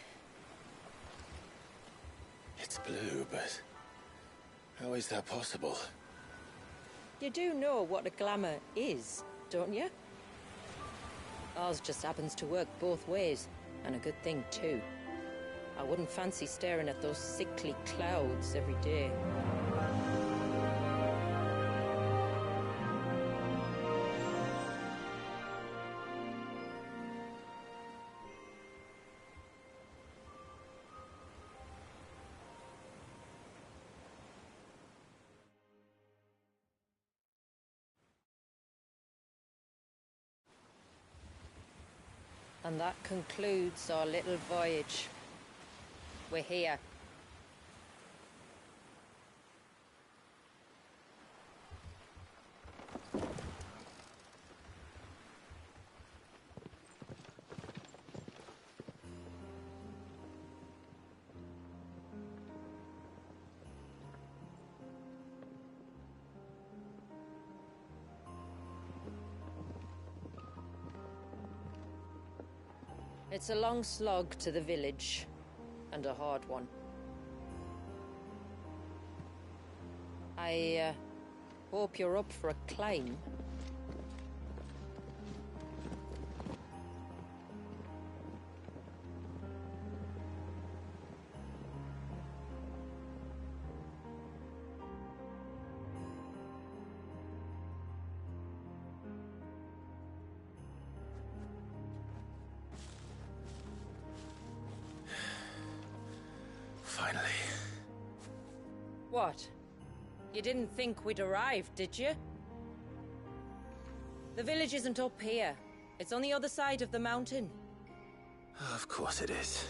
A: It's blue, but how is that possible?
O: You do know what a glamour is, don't you? Ours just happens to work both ways, and a good thing too. I wouldn't fancy staring at those sickly clouds every day. And that concludes our little voyage. We're here. It's a long slog to the village, and a hard one. I hope you're up for a climb.
A: Finally.
O: What? You didn't think we'd arrived, did you? The village isn't up here. It's on the other side of the mountain.
A: Of course it is.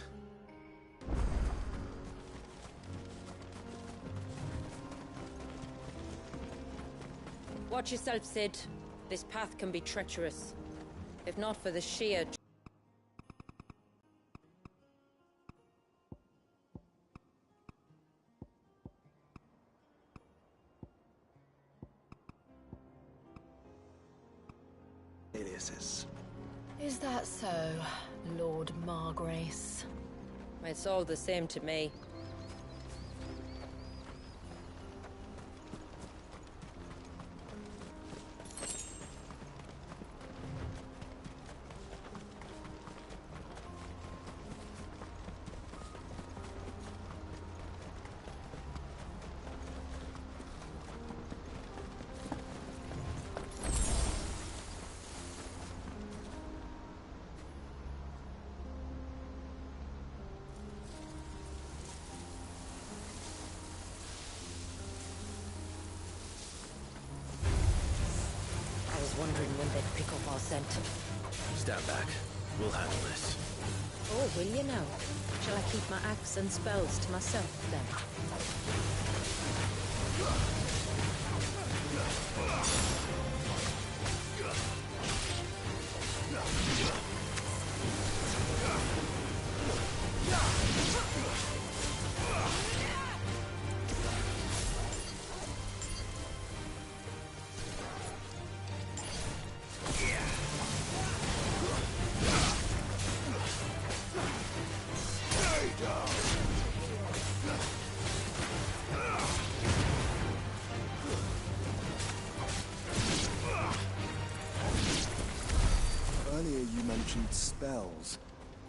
O: Watch yourself, Sid. This path can be treacherous. If not for the sheer...
D: aliases.
B: Is that so, Lord Margrace?
O: It's all the same to me. Wondering when they'd pick up our scent.
A: Stand back. We'll handle this.
O: Oh, will you now? Shall I keep my axe and spells to myself, then?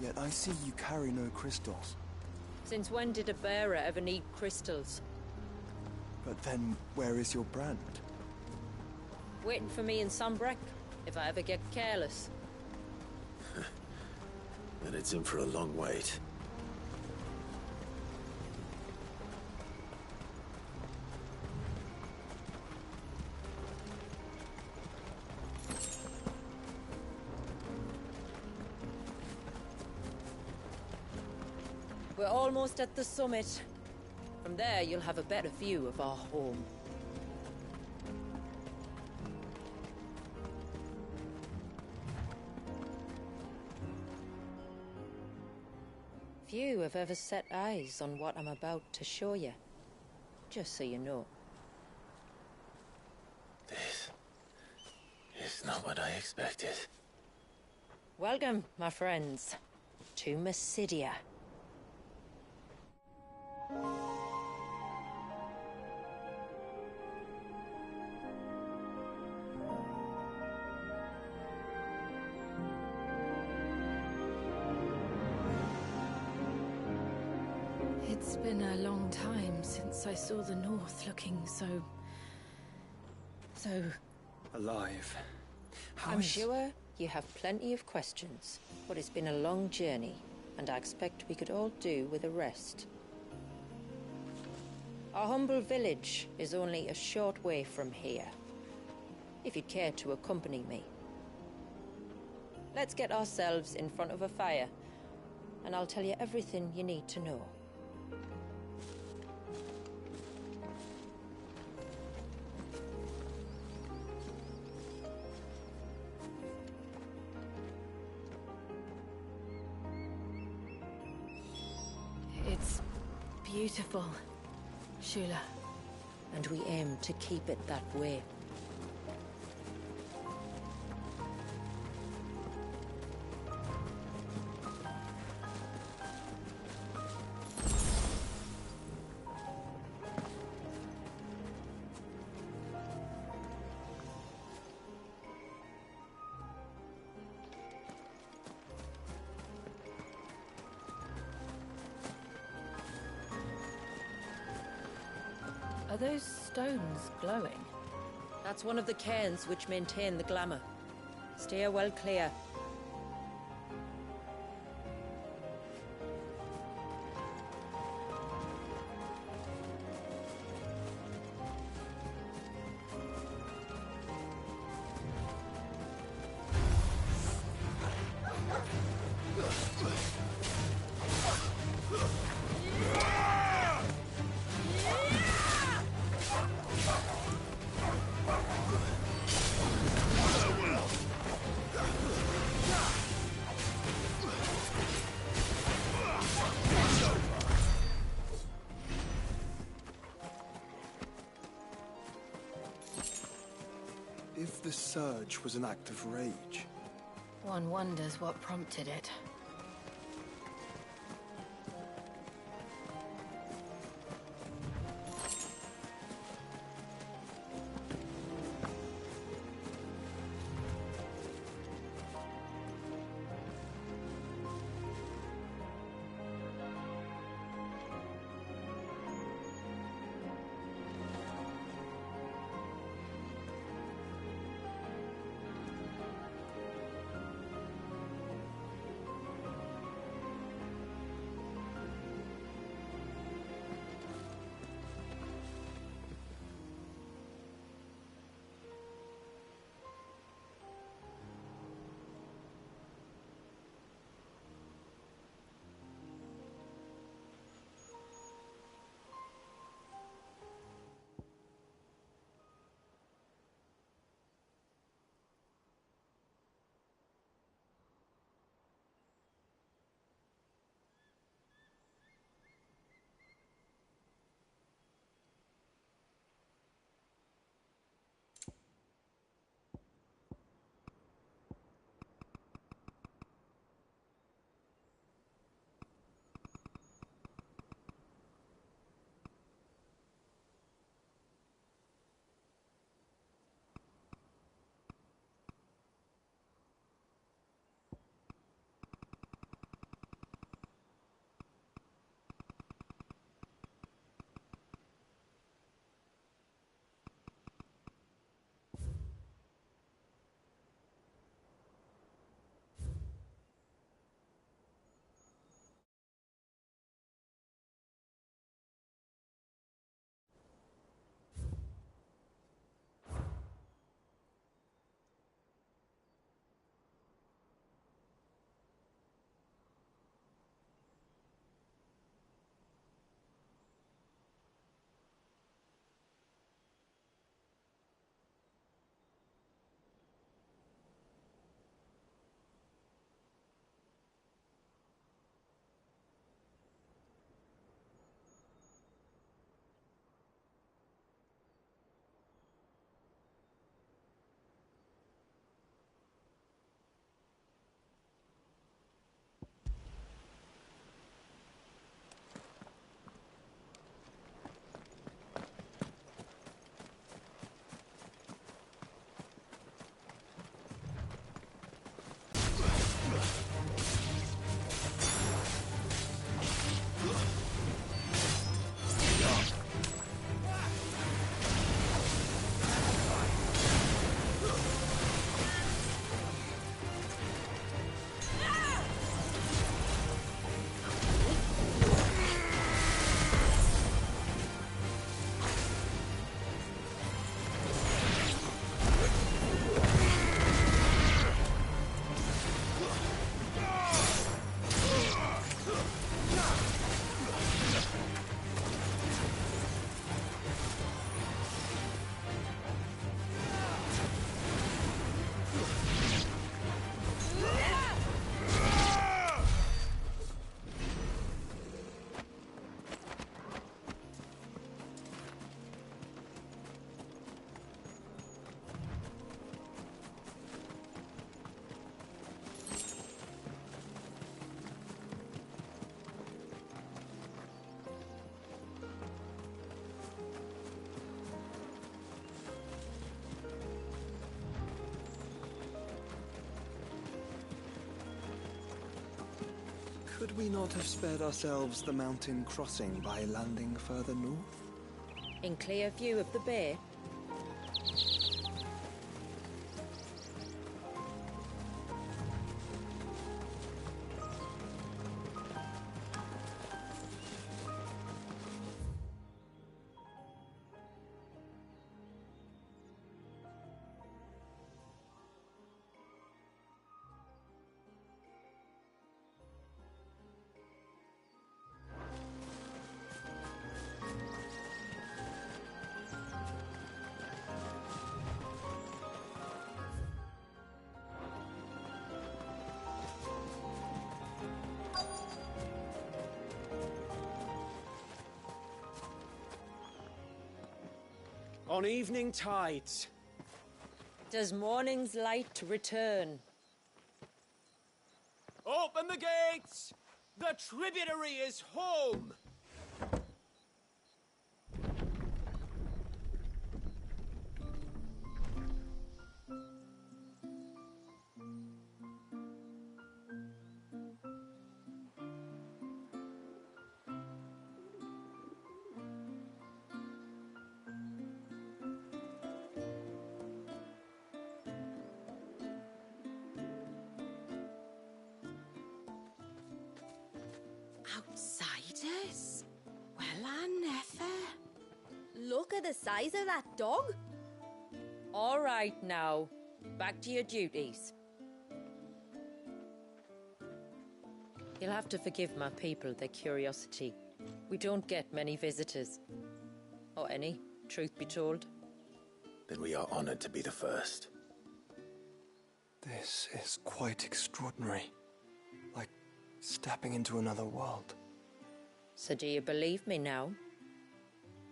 D: Yet I see you carry no crystals.
O: Since when did a bearer ever need crystals?
D: But then, where is your brand?
O: Waiting for me in Sunbreck, if I ever get careless.
I: Then it's in for a long wait.
O: We're almost at the summit. From there, you'll have a better view of our home. Few have ever set eyes on what I'm about to show you. Just so you know.
I: This is not what I expected.
O: Welcome, my friends, to Mysidia.
B: It's been a long time since I saw the North looking so...
D: alive.
O: I'm sure you have plenty of questions, but it's been a long journey, and I expect we could all do with a rest. Our humble village is only a short way from here, if you'd care to accompany me. Let's get ourselves in front of a fire, and I'll tell you everything you need to know.
B: It's beautiful, Shula.
O: And we aim to keep it that way.
B: Are those stones glowing?
O: That's one of the cairns which maintain the glamour. Steer well clear.
D: If the surge was an act of rage...
B: One wonders what prompted it.
D: Could we not have spared ourselves the mountain crossing by landing further north?
O: In clear view of the bay?
L: On evening tides.
O: Does morning's light return?
L: Open the gates! The tributary is home!
Q: Outsiders? Well, I never.
E: Look at the size of that dog.
O: All right now, back to your duties. You'll have to forgive my people their curiosity. We don't get many visitors. Or any, truth be told.
A: Then we are honored to be the first.
D: This is quite extraordinary. Like stepping into another world.
O: So do you believe me now?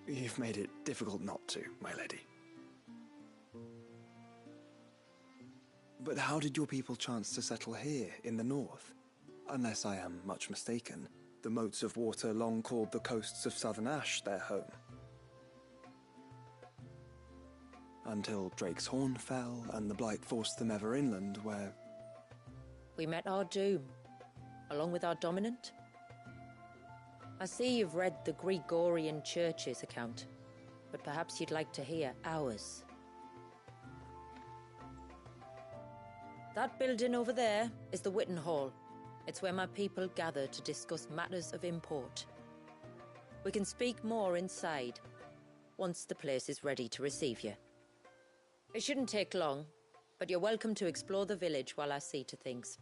D: You've made it difficult not to, my lady. But how did your people chance to settle here, in the north? Unless I am much mistaken, the moats of water long called the coasts of southern Ash their home. Until Drake's Horn fell, and the Blight forced them ever inland, where...
O: We met our doom, along with our dominant. I see you've read the Gregorian Church's account, but perhaps you'd like to hear ours. That building over there is the Witten Hall. It's where my people gather to discuss matters of import. We can speak more inside, once the place is ready to receive you. It shouldn't take long, but you're welcome to explore the village while I see to things.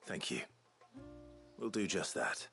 A: Thank you. We'll do just that.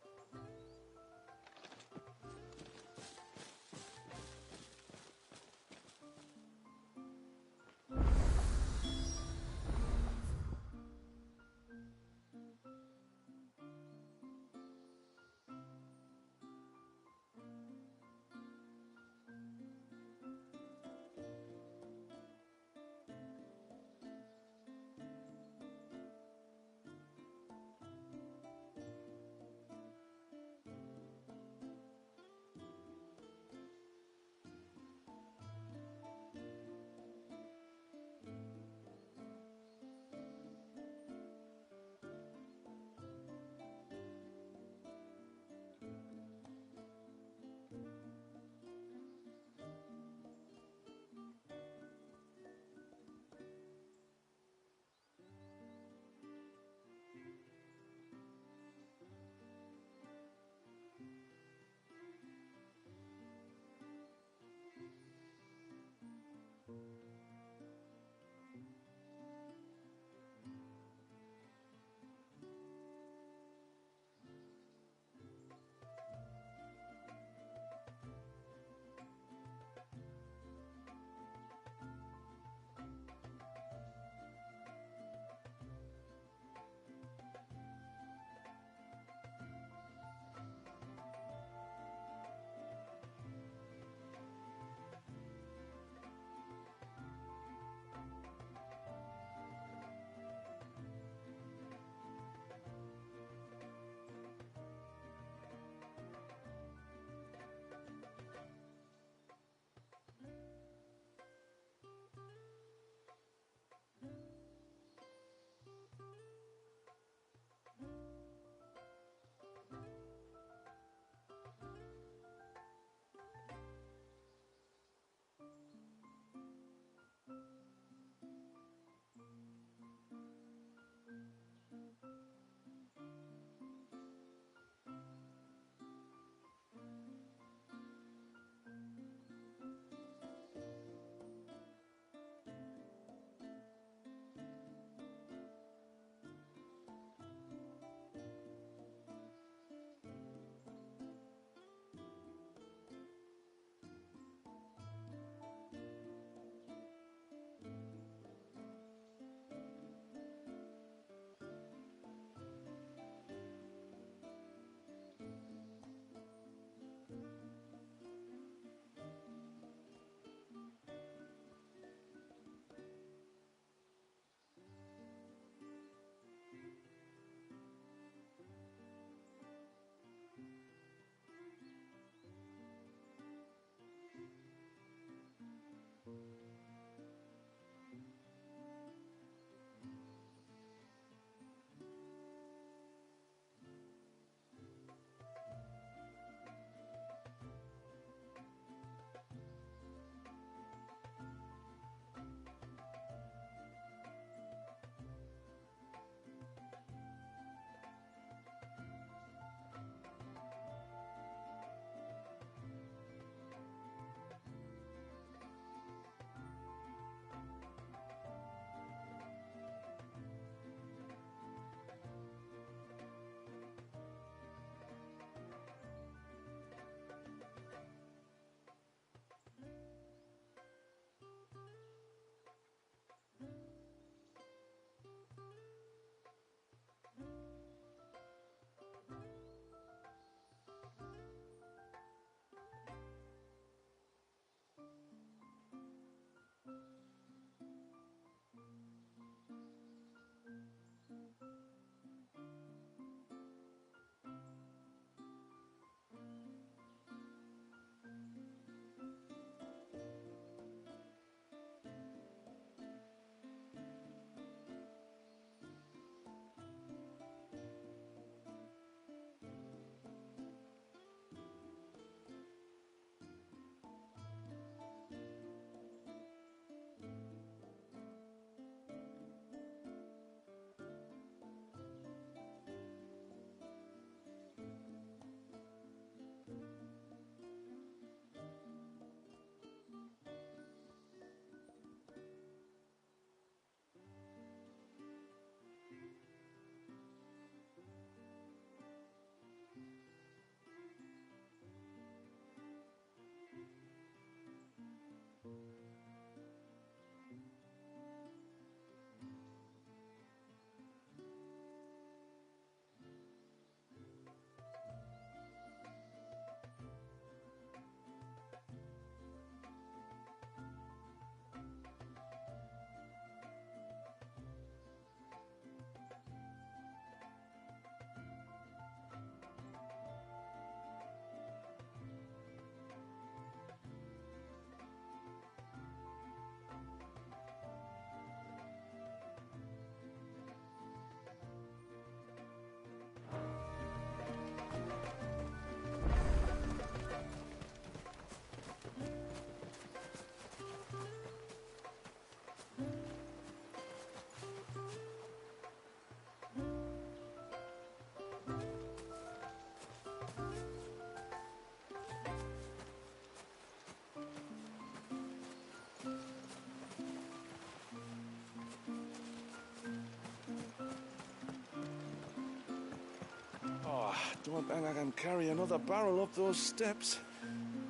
R: Don't think I can carry another barrel up those steps.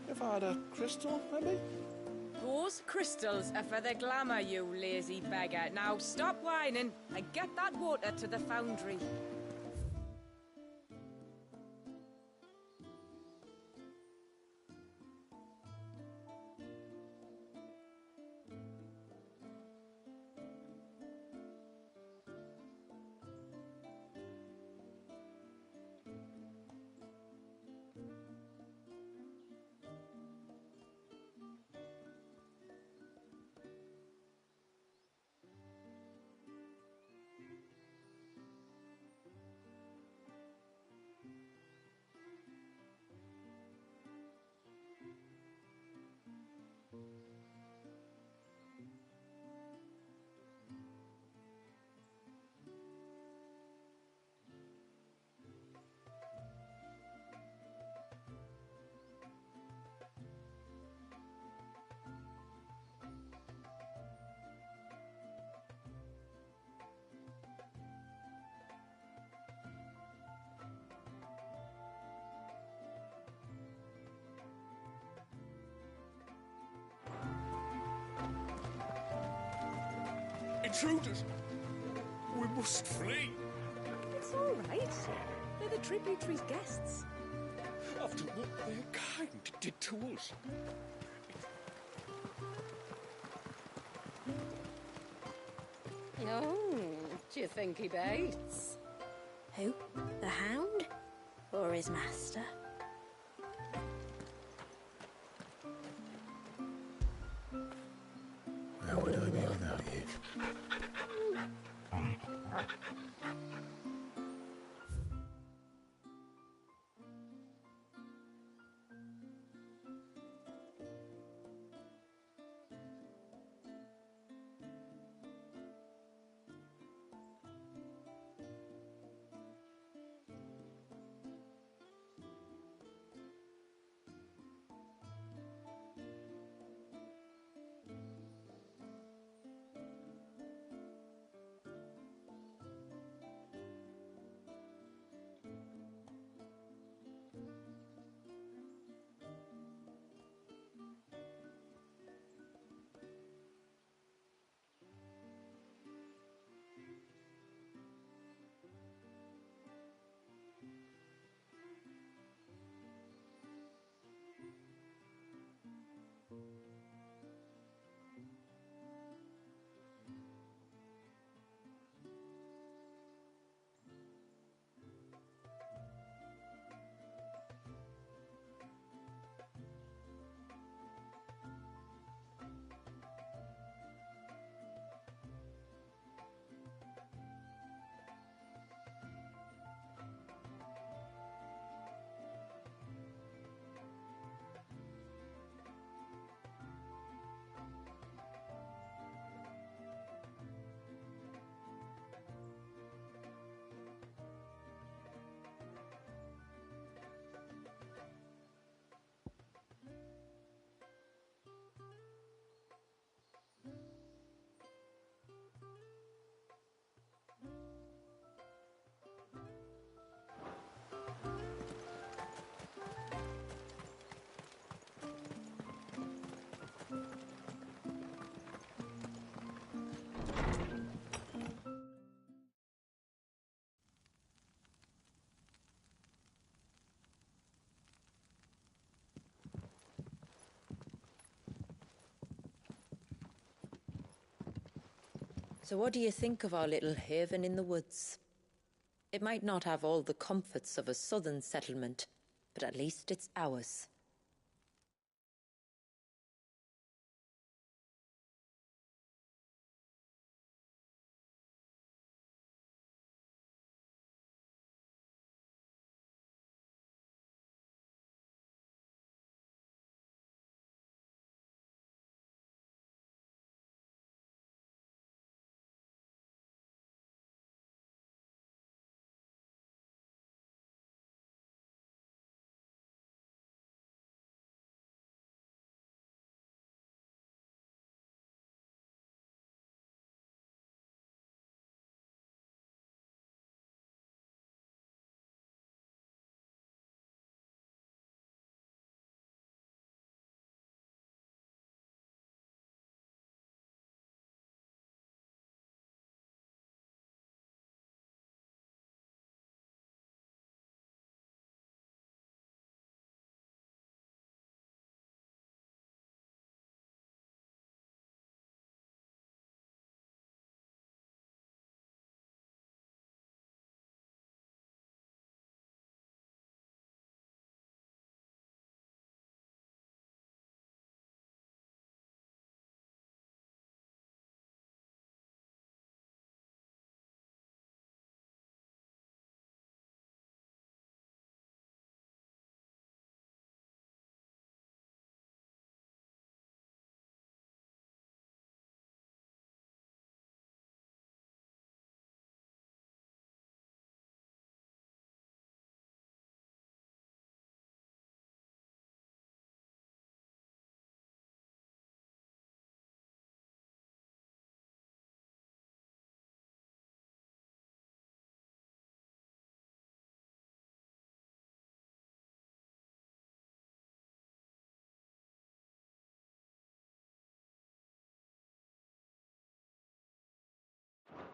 R: If I had a crystal, maybe?
S: Those crystals are for the glamour, you lazy beggar. Now stop whining and get that water to the foundry.
L: Intruders! We must flee!
S: It's all right. They're the tributary's guests.
L: After what their kind did to us.
O: Oh, do you think he bites?
Q: Who? The Hound? Or his master?
A: How would I be without you?
O: So what do you think of our little haven in the woods? It might not have all the comforts of a southern settlement, but at least it's ours.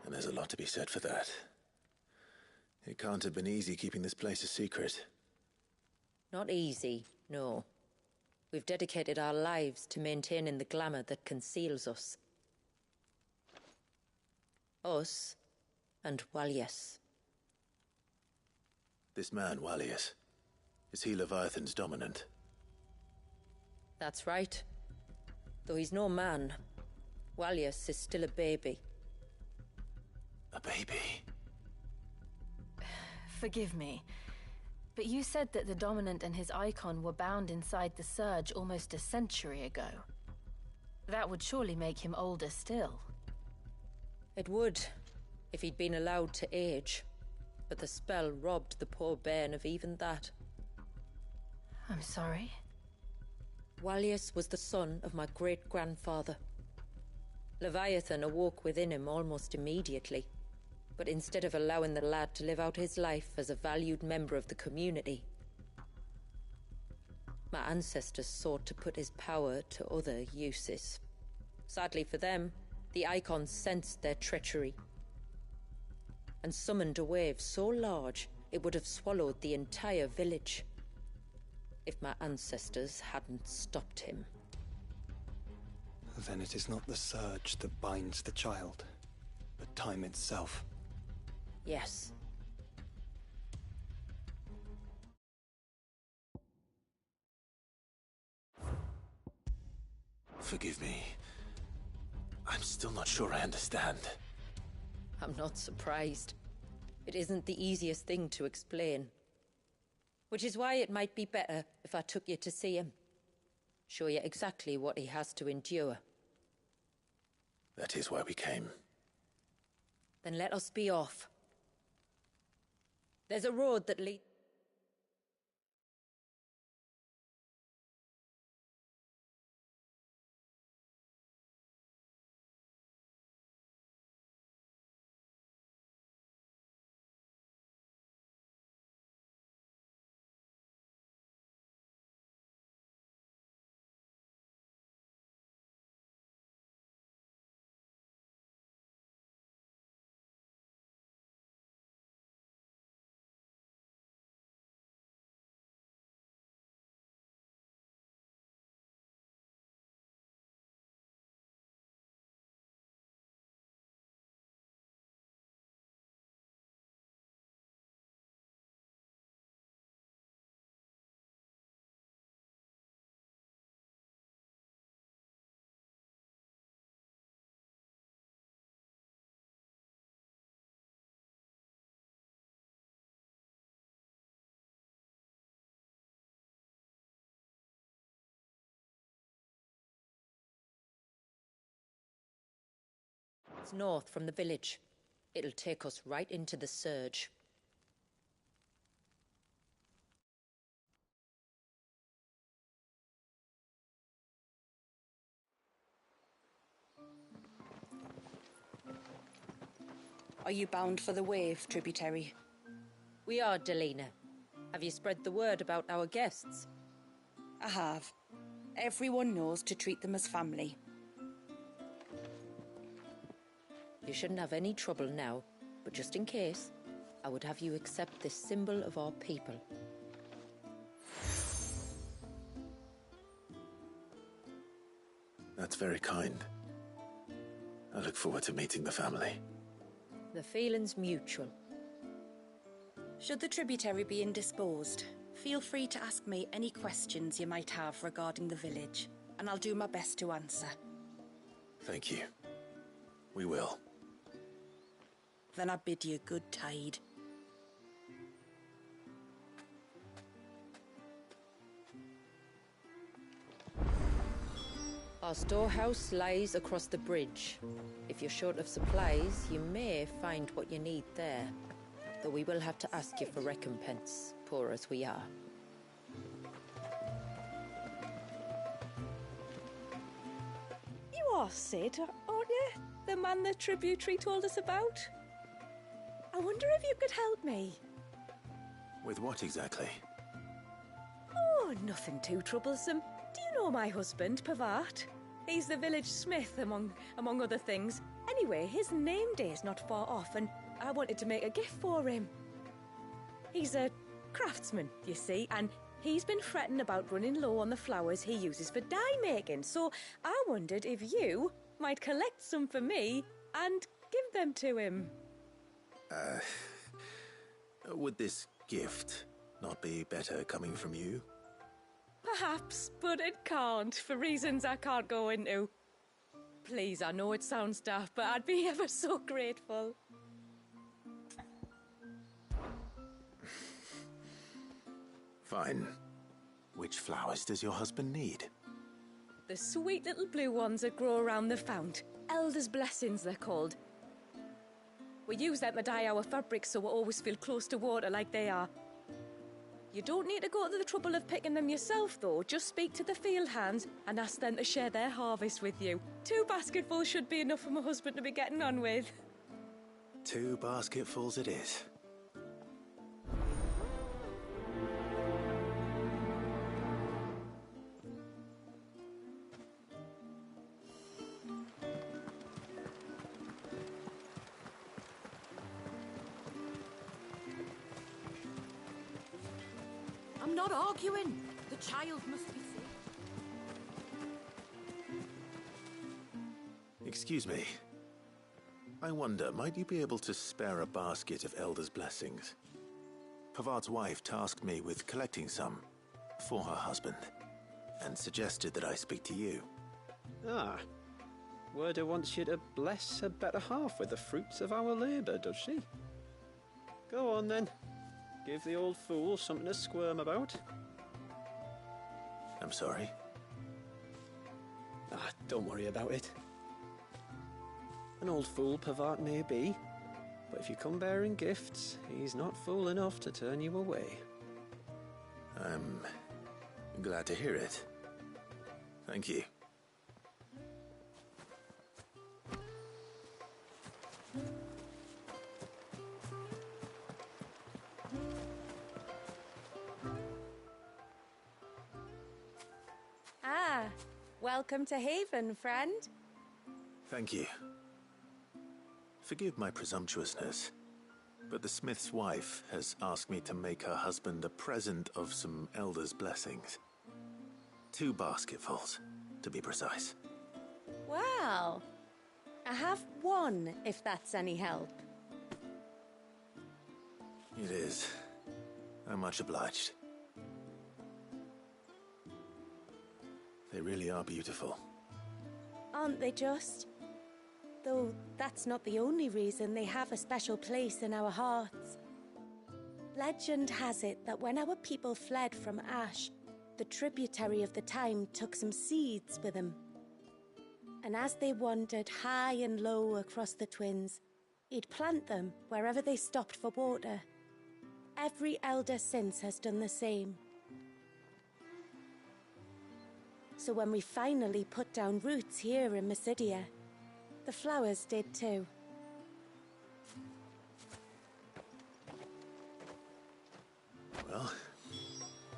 A: And there's a lot to be said for that. It can't have been easy keeping this place a secret.
O: Not easy, no. We've dedicated our lives to maintaining the glamour that conceals us. Us and Walius.
A: This man, Walius, is he Leviathan's dominant?
O: That's right. Though he's no man, Walius is still a baby.
A: A baby?
B: Forgive me, but you said that the Dominant and his icon were bound inside the Surge almost a century ago. That would surely make him older still.
O: It would, if he'd been allowed to age. But the spell robbed the poor bairn of even that.
B: I'm sorry?
O: Walius was the son of my great-grandfather. Leviathan awoke within him almost immediately. But instead of allowing the lad to live out his life as a valued member of the community, my ancestors sought to put his power to other uses. Sadly for them, the icons sensed their treachery and summoned a wave so large it would have swallowed the entire village if my ancestors hadn't stopped him.
D: Then it is not the surge that binds the child, but time itself.
O: Yes.
A: Forgive me. I'm still not sure I understand.
O: I'm not surprised. It isn't the easiest thing to explain. Which is why it might be better if I took you to see him. Show you exactly what he has to endure.
A: That is why we came.
O: Then let us be off. There's a road that leads... It's north from the village. It'll take us right into the Surge.
Q: Are you bound for the Wave, tributary?
O: We are, Delina. Have you spread the word about our guests?
Q: I have. Everyone knows to treat them as family.
O: You shouldn't have any trouble now, but just in case, I would have you accept this symbol of our people.
A: That's very kind. I look forward to meeting the family.
O: The feeling's mutual.
Q: Should the tributary be indisposed, feel free to ask me any questions you might have regarding the village, and I'll do my best to answer.
A: Thank you. We will.
Q: Then I bid you good tide.
O: Our storehouse lies across the bridge. If you're short of supplies, you may find what you need there. Though we will have to ask you for recompense, poor as we are.
S: You are Sid, aren't you? The man the tributary told us about? I wonder if you could help me.
A: With what exactly?
S: Oh, nothing too troublesome. Do you know my husband, Pavat? He's the village smith, among other things. Anyway, his name day's not far off, and I wanted to make a gift for him. He's a craftsman, you see, and he's been fretting about running low on the flowers he uses for dye making, so I wondered if you might collect some for me and give them to him.
A: Would this gift not be better coming from you?
S: Perhaps, but it can't, for reasons I can't go into. Please, I know it sounds daft, but I'd be ever so grateful.
A: Fine. Which flowers does your husband need?
S: The sweet little blue ones that grow around the fount. Elder's blessings, they're called. We use them to dye our fabrics so we always feel close to water like they are. You don't need to go to the trouble of picking them yourself, though. Just speak to the field hands and ask them to share their harvest with you. 2 basketfuls should be enough for my husband to be getting on with.
A: 2 basketfuls it is.
T: I'm not arguing. The child must be safe.
A: Excuse me. I wonder, might you be able to spare a basket of Elder's blessings? Pavart's wife tasked me with collecting some for her husband, and suggested that I speak to you.
D: Ah. Werda wants you to bless her better half with the fruits of our labour, does she? Go on then. Give the old fool something to squirm about.
A: I'm sorry.
D: Ah, don't worry about it. An old fool Pavart may be, but if you come bearing gifts, he's not fool enough to turn you away.
A: I'm glad to hear it. Thank you.
Q: Welcome to Haven, friend.
A: Thank you. Forgive my presumptuousness, but the smith's wife has asked me to make her husband a present of some Elder's blessings. 2 basketfuls, to be precise.
Q: Well, I have 1, if that's any help.
A: It is. I'm much obliged. They really are beautiful.
Q: Aren't they just? Though that's not the only reason they have a special place in our hearts. Legend has it that when our people fled from Ash, the tributary of the time took some seeds with them. And as they wandered high and low across the Twins, he'd plant them wherever they stopped for water. Every elder since has done the same. So when we finally put down roots here in Mysidia, the flowers did too.
A: Well,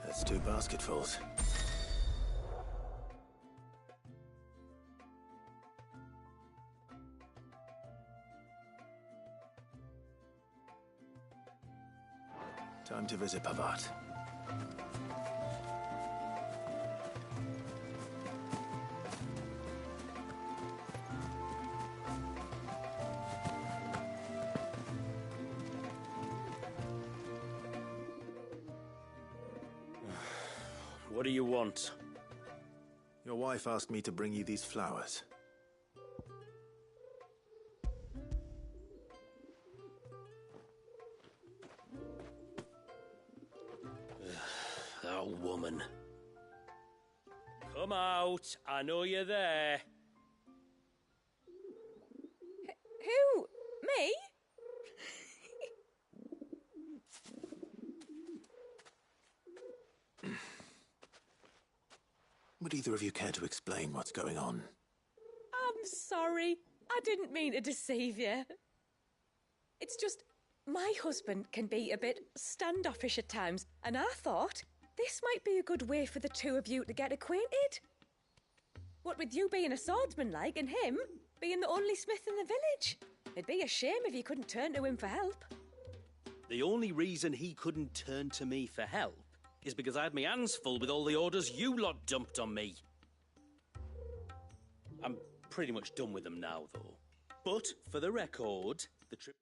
A: that's 2 basketfuls. Time to visit Pavart.
R: What do you want?
A: Your wife asked me to bring you these flowers.
R: That woman. Come out. I know you're there.
S: Who? Me?
A: Would either of you care to explain what's going on?
S: I'm sorry. I didn't mean to deceive you. It's just, my husband can be a bit standoffish at times, and I thought this might be a good way for the 2 of you to get acquainted. What with you being a swordsman like, and him being the only smith in the village. It'd be a shame if you couldn't turn to him for help.
U: The only reason he couldn't turn to me for help is because I had my hands full with all the orders you lot dumped on me. I'm pretty much done with them now, though. But, for the record, the trip...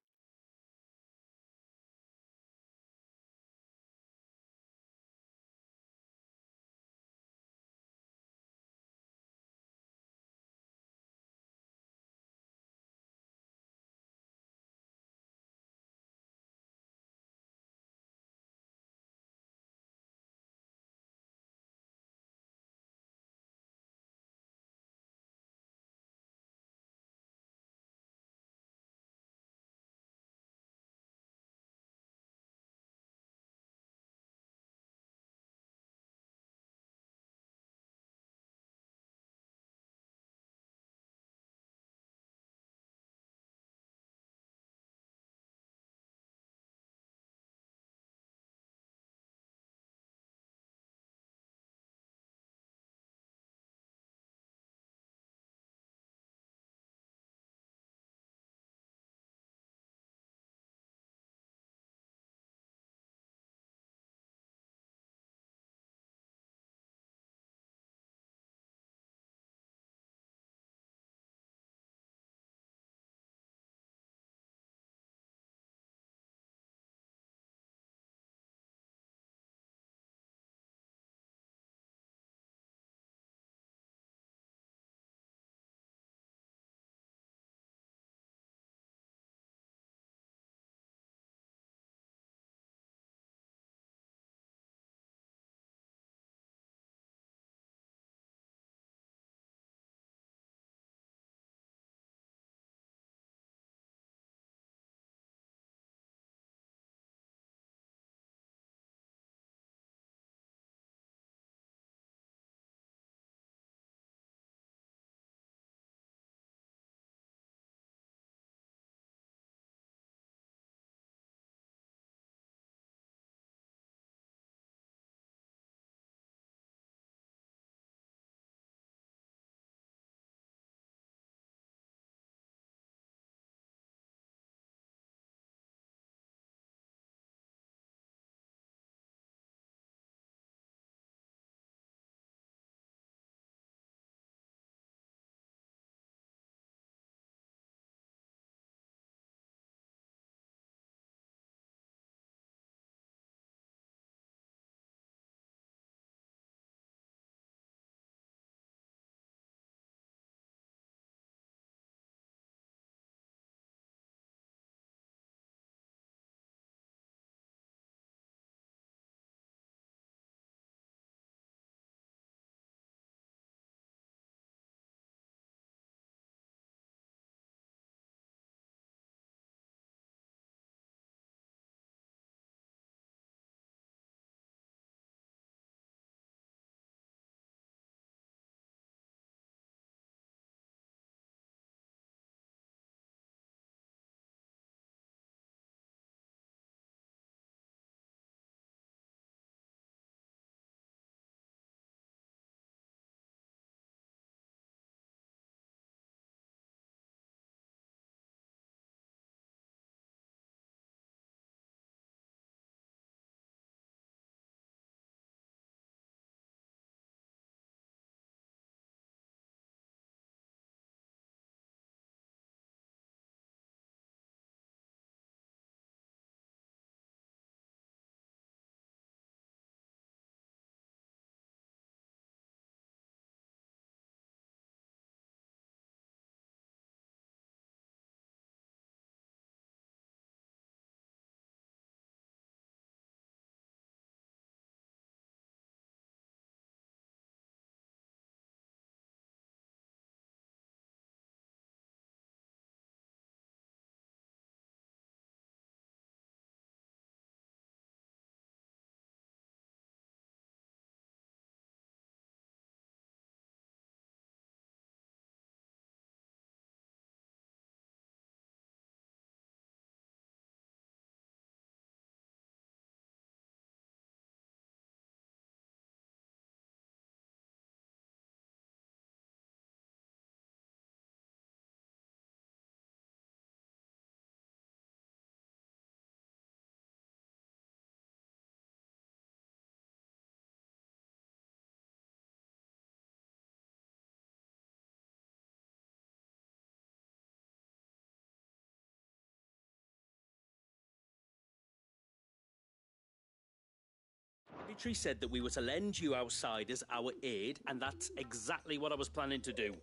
U: secretary said that we were to lend you outsiders our aid, and that's exactly what I was planning to do.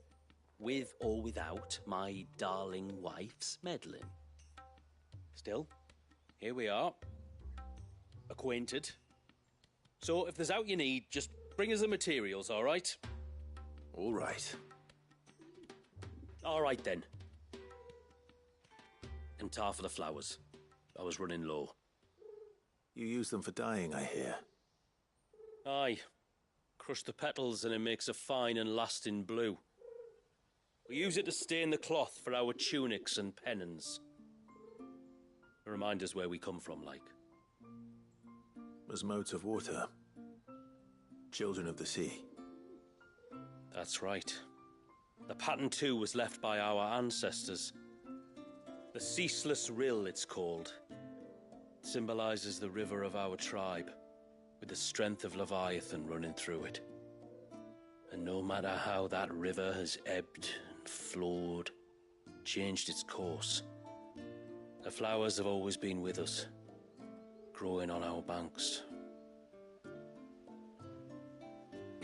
U: With or without my darling wife's meddling. Still, here we are. Acquainted. So if there's out you need, just bring us the materials, all right?
A: All right.
U: All right, then. And tar for the flowers. I was running low.
A: You use them for dyeing, I hear.
U: Aye. Crush the petals and it makes a fine and lasting blue. We use it to stain the cloth for our tunics and pennons. Remind us where we come from, like.
A: As modes of water. Children of the sea.
U: That's right. The pattern too was left by our ancestors. The Ceaseless Rill, it's called. It symbolizes the river of our tribe, with the strength of Leviathan running through it. And no matter how that river has ebbed and flowed, changed its course, the flowers have always been with us, growing on our banks.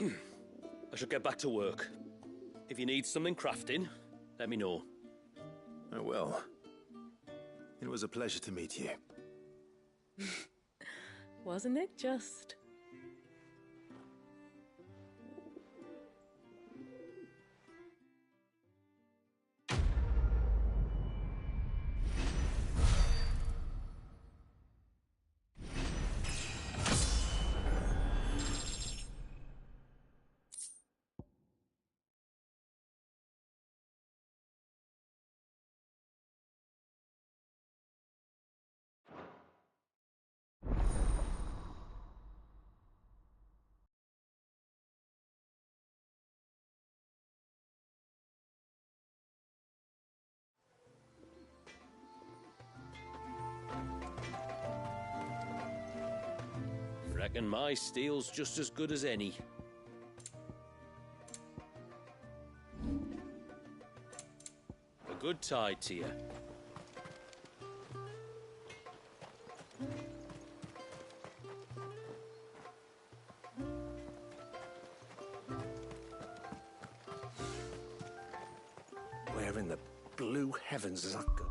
U: I should get back to work. If you need something crafting, let me know.
A: Oh, well. It was a pleasure to meet you.
S: Wasn't it just?
U: Reckon my steel's just as good as any. A good tide to you.
R: Where in the blue heavens does that go?